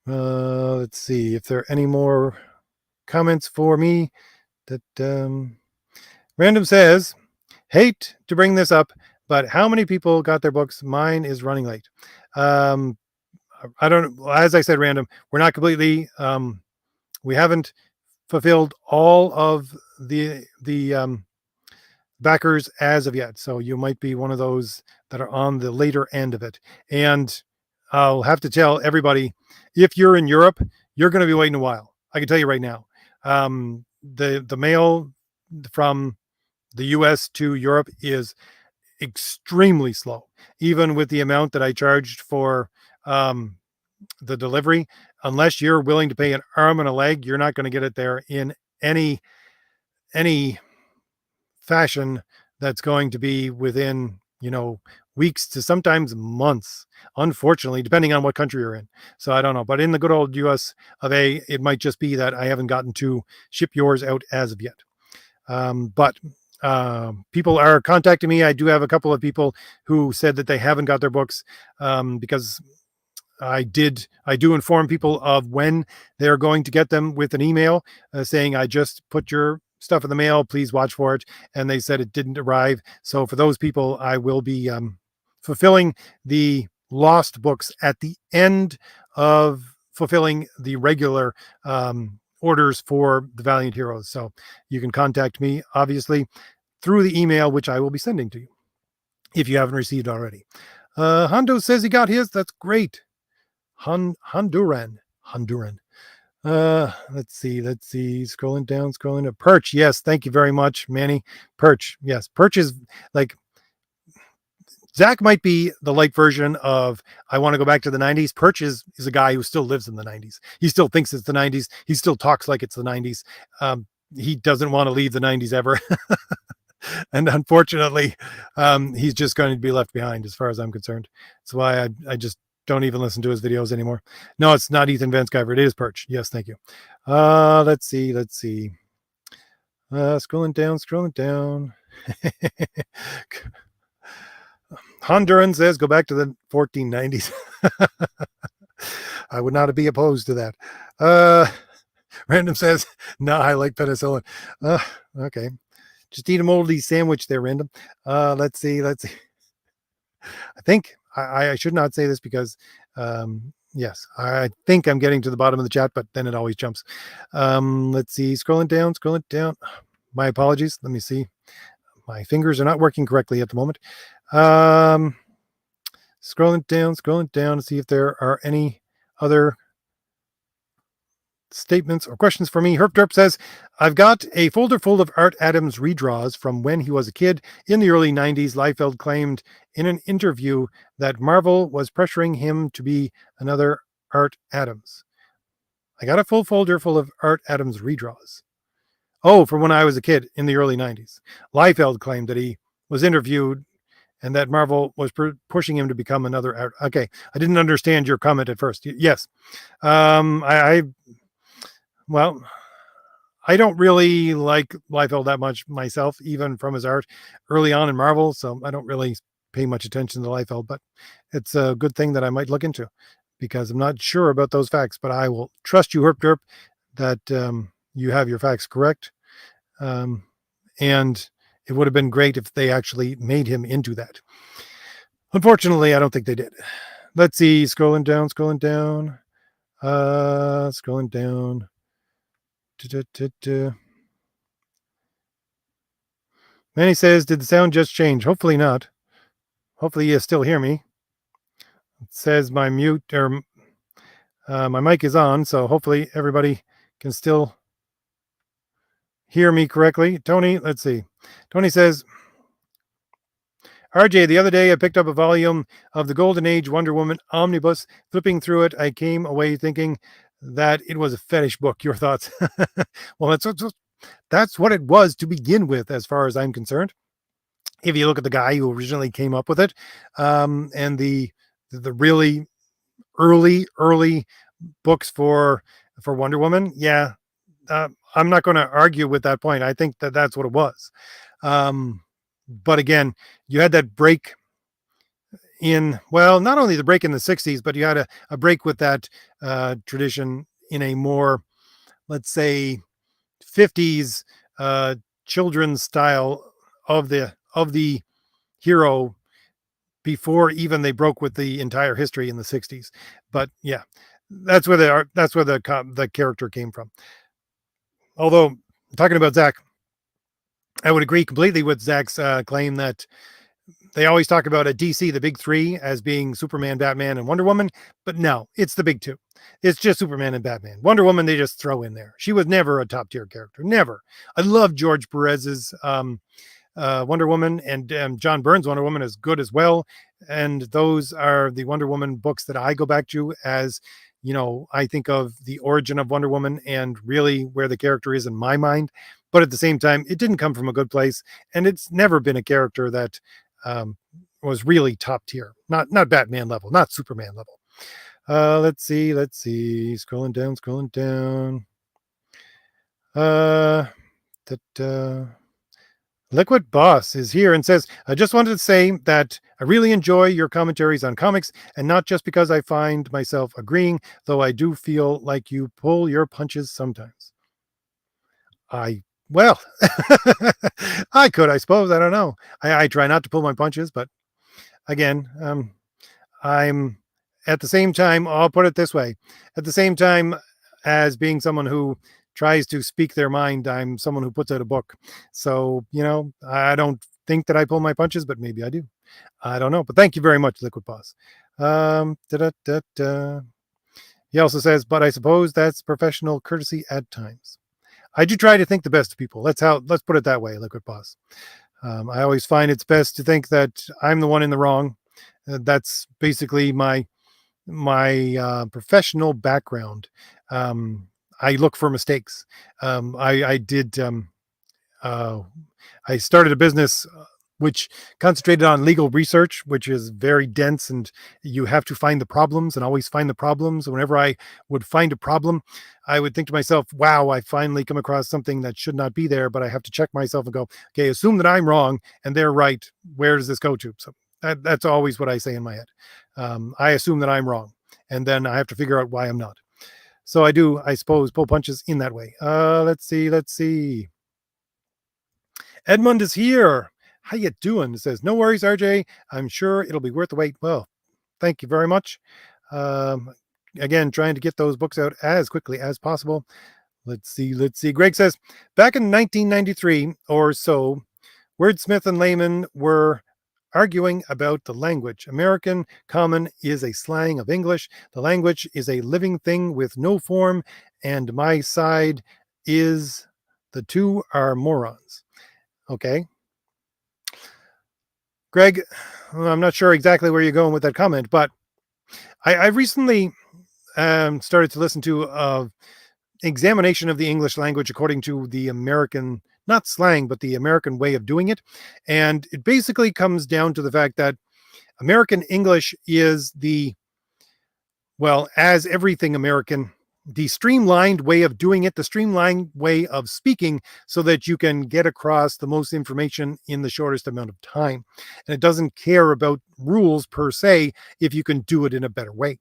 [SPEAKER 2] Let's see if there are any more comments for me. That Random says, hate to bring this up, but how many people got their books? Mine is running late. I don't, as I said, Random, we're not completely, we haven't fulfilled all of the backers as of yet. So you might be one of those that are on the later end of it. And I'll have to tell everybody, if you're in Europe, you're going to be waiting a while. I can tell you right now. The mail from the US to Europe is extremely slow, even with the amount that I charged for the delivery. Unless you're willing to pay an arm and a leg, you're not going to get it there in any fashion that's going to be within, weeks to sometimes months, unfortunately, depending on what country you're in. So I don't know, but in the good old US of A, it might just be that I haven't gotten to ship yours out as of yet. But people are contacting me. I do have a couple of people who said that they haven't got their books because I do inform people of when they're going to get them with an email saying, I just put your stuff in the mail, please watch for it. And they said it didn't arrive. So for those people, I will be fulfilling the lost books at the end of fulfilling the regular orders for the Valiant Heroes. So you can contact me, obviously, through the email, which I will be sending to you if you haven't received already. Hondo says he got his. That's great. Honduran. Let's see. Scrolling down. Perch. Yes. Thank you very much, Manny. Perch. Yes. Perch is like, Zach might be the light version of I want to go back to the 90s. Perch is a guy who still lives in the 90s. He still thinks it's the 90s. He still talks like it's the 90s. He doesn't want to leave the 90s ever. And unfortunately, he's just going to be left behind as far as I'm concerned. That's why I just don't even listen to his videos anymore. No, it's not Ethan Van Sciver. It is Perch. Yes, thank you. Let's see. Scrolling down. Honduran says, go back to the 1490s. I would not be opposed to that. Random says, no, I like penicillin. Okay. Just eat a moldy sandwich there, random. Let's see. I think I should not say this because, yes, I think I'm getting to the bottom of the chat, but then it always jumps. Let's see. Scrolling down. My apologies. Let me see. My fingers are not working correctly at the moment. Scrolling down to see if there are any other statements or questions for me. Herp Derp says, I've got a folder full of Art Adams redraws from when he was a kid in the early 90s. Liefeld claimed in an interview that Marvel was pressuring him to be another Art Adams. I got a full folder full of Art Adams redraws. Oh, from when I was a kid in the early 90s. Liefeld claimed that he was interviewed and that Marvel was pushing him to become another art. Okay, I didn't understand your comment at first. Yes. Well, I don't really like Liefeld that much myself, even from his art early on in Marvel. So I don't really pay much attention to Liefeld, but it's a good thing that I might look into because I'm not sure about those facts. But I will trust you, Herp Derp, that you have your facts correct. And it would have been great if they actually made him into that. Unfortunately, I don't think they did. Let's see. Scrolling down. Scrolling down. Manny says, did the sound just change? Hopefully not. Hopefully you still hear me. It says my mute or my mic is on, so hopefully everybody can still hear me correctly. Tony, let's see. Tony says, RJ, the other day I picked up a volume of the Golden Age Wonder Woman Omnibus. Flipping through it, I came away thinking that it was a fetish book. Your thoughts? Well, that's what it was to begin with, as far as I'm concerned. If you look at the guy who originally came up with it, and the really early books for Wonder Woman, yeah, I'm not going to argue with that point. I think that that's what it was. But again, you had that break in, well, not only the break in the 60s, but you had a break with that tradition in a more, let's say, 50s children's style of the hero before even they broke with the entire history in the 60s. But yeah, that's where the character came from. Although talking about Zach, I would agree completely with Zach's claim that they always talk about a DC, the big three, as being Superman, Batman, and Wonder Woman. But no, it's the big two. It's just Superman and Batman. Wonder Woman, they just throw in there. She was never a top tier character. Never. I love George Perez's Wonder Woman, and John Byrne's Wonder Woman is good as well. And those are the Wonder Woman books that I go back to as, I think of the origin of Wonder Woman and really where the character is in my mind. But at the same time, it didn't come from a good place. And it's never been a character that was really top tier, not Batman level, not Superman level. Let's see. Scrolling down. Liquid Boss is here and says, I just wanted to say that I really enjoy your commentaries on comics, and not just because I find myself agreeing, though I do feel like you pull your punches sometimes. Well, I could, I suppose. I don't know. I try not to pull my punches, but again, I'm at the same time, I'll put it this way, at the same time as being someone who tries to speak their mind, I'm someone who puts out a book. So, I don't think that I pull my punches, but maybe I do. I don't know. But thank you very much, Liquid Boss. He also says, but I suppose that's professional courtesy at times. I do try to think the best of people. Let's put it that way, Liquid Boss. I always find it's best to think that I'm the one in the wrong. That's basically my professional background. I look for mistakes. I started a business which concentrated on legal research, which is very dense, and you have to find the problems and always find the problems. Whenever I would find a problem, I would think to myself, wow, I finally come across something that should not be there, but I have to check myself and go, okay, assume that I'm wrong and they're right. Where does this go to? So that's always what I say in my head. I assume that I'm wrong, and then I have to figure out why I'm not. So I do, I suppose, pull punches in that way. Let's see. Edmund is here. How you doing? It says, no worries, RJ. I'm sure it'll be worth the wait. Well, thank you very much. Um, Again, trying to get those books out as quickly as possible. Let's see. Greg says, back in 1993 or so, wordsmith and layman were arguing about the language. American common is a slang of English. The language is a living thing with no form, and my side is the two are morons. Okay. Greg, I'm not sure exactly where you're going with that comment, but I recently started to listen to examination of the English language according to the American, not slang, but the American way of doing it. And it basically comes down to the fact that American English is well, as everything American, the streamlined way of doing it, the streamlined way of speaking so that you can get across the most information in the shortest amount of time. And it doesn't care about rules per se if you can do it in a better way.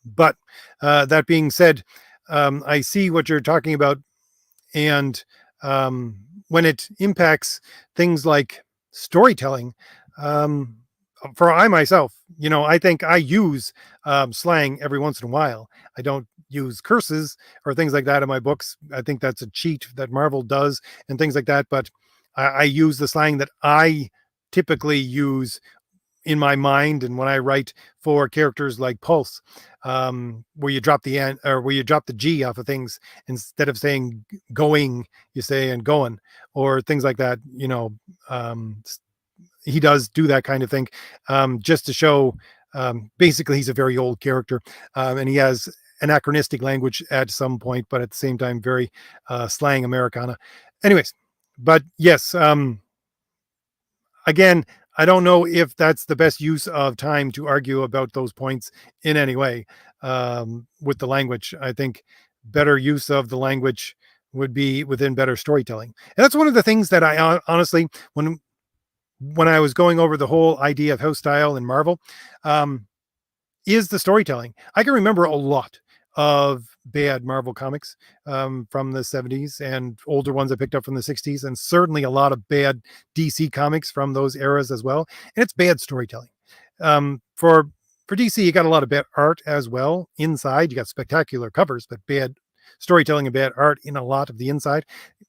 [SPEAKER 2] But that being said, I see what you're talking about. And when it impacts things like storytelling, for I myself, I think I use slang every once in a while. I don't use curses or things like that in my books. I think that's a cheat that Marvel does and things like that. But I use the slang that I typically use in my mind and when I write for characters like Pulse, where you drop the N or where you drop the G off of things instead of saying going, you say and going or things like that. He does do that kind of thing just to show. Basically, he's a very old character, and he has anachronistic language at some point, but at the same time, very slang Americana. Anyways, but yes, again, I don't know if that's the best use of time to argue about those points in any way with the language. I think better use of the language would be within better storytelling. And that's one of the things that I honestly, when I was going over the whole idea of house style in Marvel, um, is the storytelling. I can remember a lot of bad Marvel comics from the 70s and older ones I picked up from the 60s, and certainly a lot of bad DC comics from those eras as well. And it's bad storytelling. For DC, you got a lot of bad art as well inside. You got spectacular covers, but bad storytelling and bad art in a lot of the inside.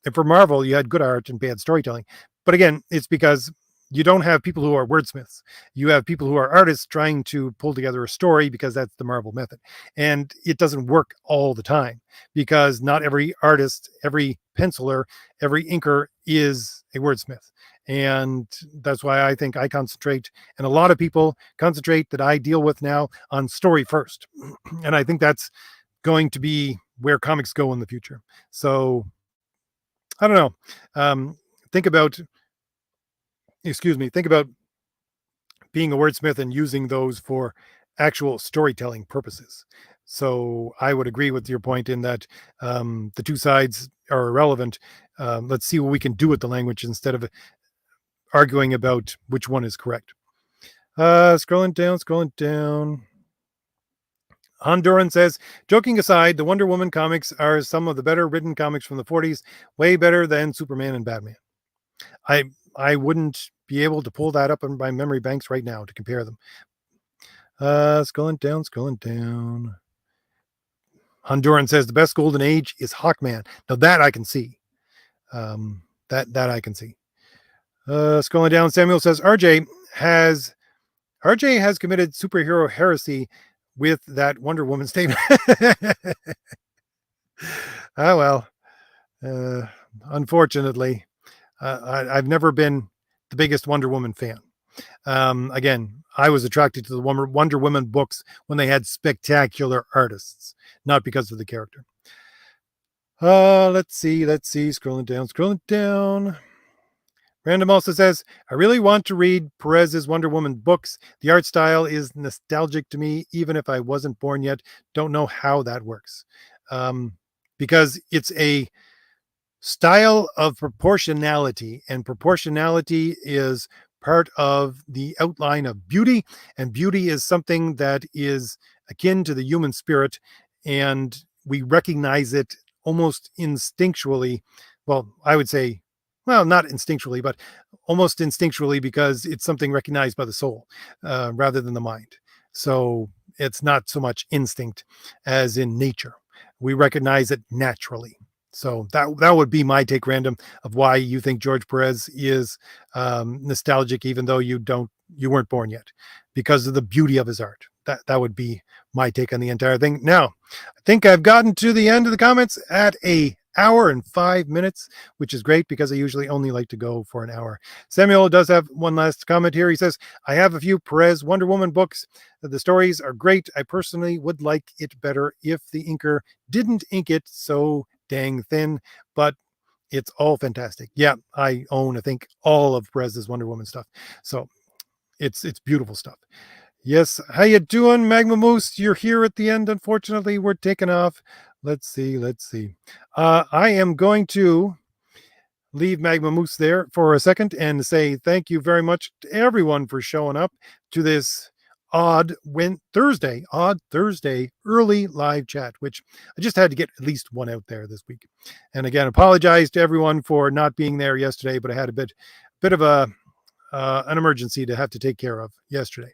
[SPEAKER 2] And for Marvel, you had good art and bad storytelling. But again, it's because you don't have people who are wordsmiths. You have people who are artists trying to pull together a story because that's the Marvel method. And it doesn't work all the time because not every artist, every penciler, every inker is a wordsmith. And that's why I think I concentrate, and a lot of people concentrate that I deal with now on story first. And I think that's going to be where comics go in the future. So I don't know. Think about being a wordsmith and using those for actual storytelling purposes. So I would agree with your point in that the two sides are irrelevant. Let's see what we can do with the language instead of arguing about which one is correct. Scrolling down. Honduran says, joking aside, the Wonder Woman comics are some of the better written comics from the 40s, way better than Superman and Batman. I wouldn't be able to pull that up in my memory banks right now to compare them. Scrolling down. Honduran says the best golden age is Hawkman. Now that I can see. That I can see. Scrolling down, Samuel says RJ has committed superhero heresy with that Wonder Woman statement. Well, unfortunately, I've never been the biggest Wonder Woman fan. Again, I was attracted to the Wonder Woman books when they had spectacular artists, not because of the character. Let's see. Scrolling down. Random also says, I really want to read Perez's Wonder Woman books. The art style is nostalgic to me, even if I wasn't born yet. Don't know how that works. Because it's a style of proportionality, and proportionality is part of the outline of beauty, and beauty is something that is akin to the human spirit, and we recognize it almost instinctually. Well, I would say well, not instinctually, but almost instinctually, because it's something recognized by the soul rather than the mind. So it's not so much instinct as in nature. We recognize it naturally. So that would be my take, random, of why you think George Perez is nostalgic, even though you weren't born yet, because of the beauty of his art. That would be my take on the entire thing. Now, I think I've gotten to the end of the comments at a hour and 5 minutes, which is great because I usually only like to go for an hour. Samuel does have one last comment here. He says, I have a few Perez Wonder Woman books. The stories are great. I personally would like it better if the inker didn't ink it so dang thin, but it's all fantastic. Yeah, I own, I think, all of Perez's Wonder Woman stuff. So it's beautiful stuff. Yes, how you doing, Magma Moose? You're here at the end. Unfortunately, we're taking off. Let's see. I am going to leave Magma Moose there for a second and say thank you very much to everyone for showing up to this odd Thursday early live chat, which I just had to get at least one out there this week. And again, apologize to everyone for not being there yesterday, but I had a bit of an emergency to have to take care of yesterday.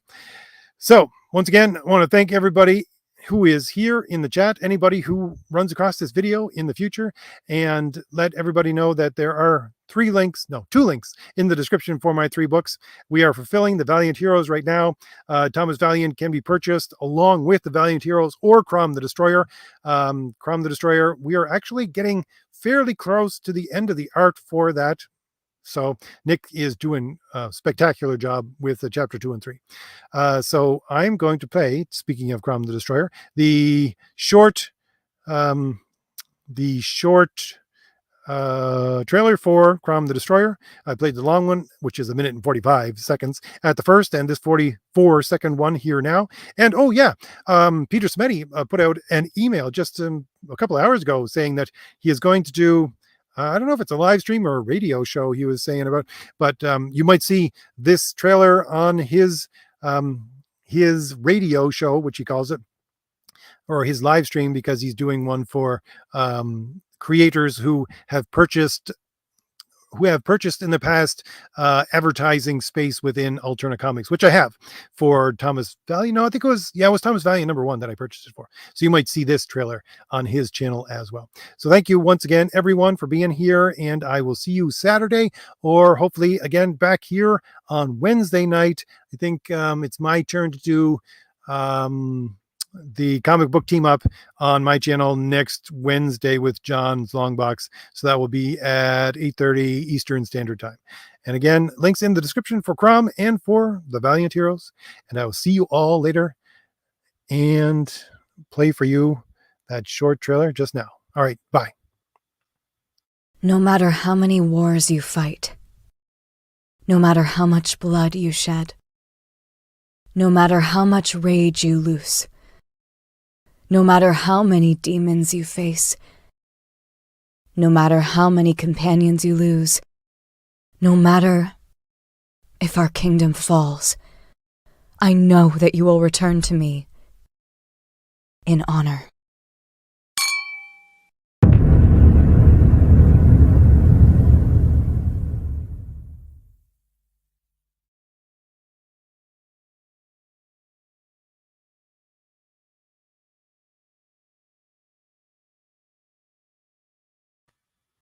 [SPEAKER 2] So once again, I want to thank everybody who is here in the chat, anybody who runs across this video in the future, and let everybody know that there are two links in the description for my 3 books. We are fulfilling the Valiant Heroes right now. Thomas Valiant can be purchased along with the Valiant Heroes or Crom the Destroyer. Crom the Destroyer, we are actually getting fairly close to the end of the art for that. So Nick is doing a spectacular job with the chapter 2 and 3. So I'm going to play, speaking of Crom the Destroyer, the short trailer for Crom the Destroyer. I played the long one, which is 1 minute and 45 seconds at the first, and this 44-second one here now. And oh yeah, Peter Smetty put out an email just a couple of hours ago saying that he is going to do, I don't know if it's a live stream or a radio show he was saying about, but you might see this trailer on his radio show, which he calls it, or his live stream, because he's doing one for creators who have purchased in the past advertising space within Alterna Comics, which I have for Thomas Valiant. No, I think it was Thomas Valiant #1 that I purchased it for. So you might see this trailer on his channel as well. So thank you once again, everyone, for being here, and I will see you Saturday, or hopefully again back here on Wednesday night. I think it's my turn to do the comic book team up on my channel next Wednesday with John's Longbox. So that will be at 8:30 Eastern Standard Time. And again, links in the description for Crom and for the Valiant Heroes. And I will see you all later and play for you that short trailer just now. All right, bye.
[SPEAKER 3] No matter how many wars you fight, no matter how much blood you shed, no matter how much rage you loose, no matter how many demons you face, no matter how many companions you lose, no matter if our kingdom falls, I know that you will return to me in honor.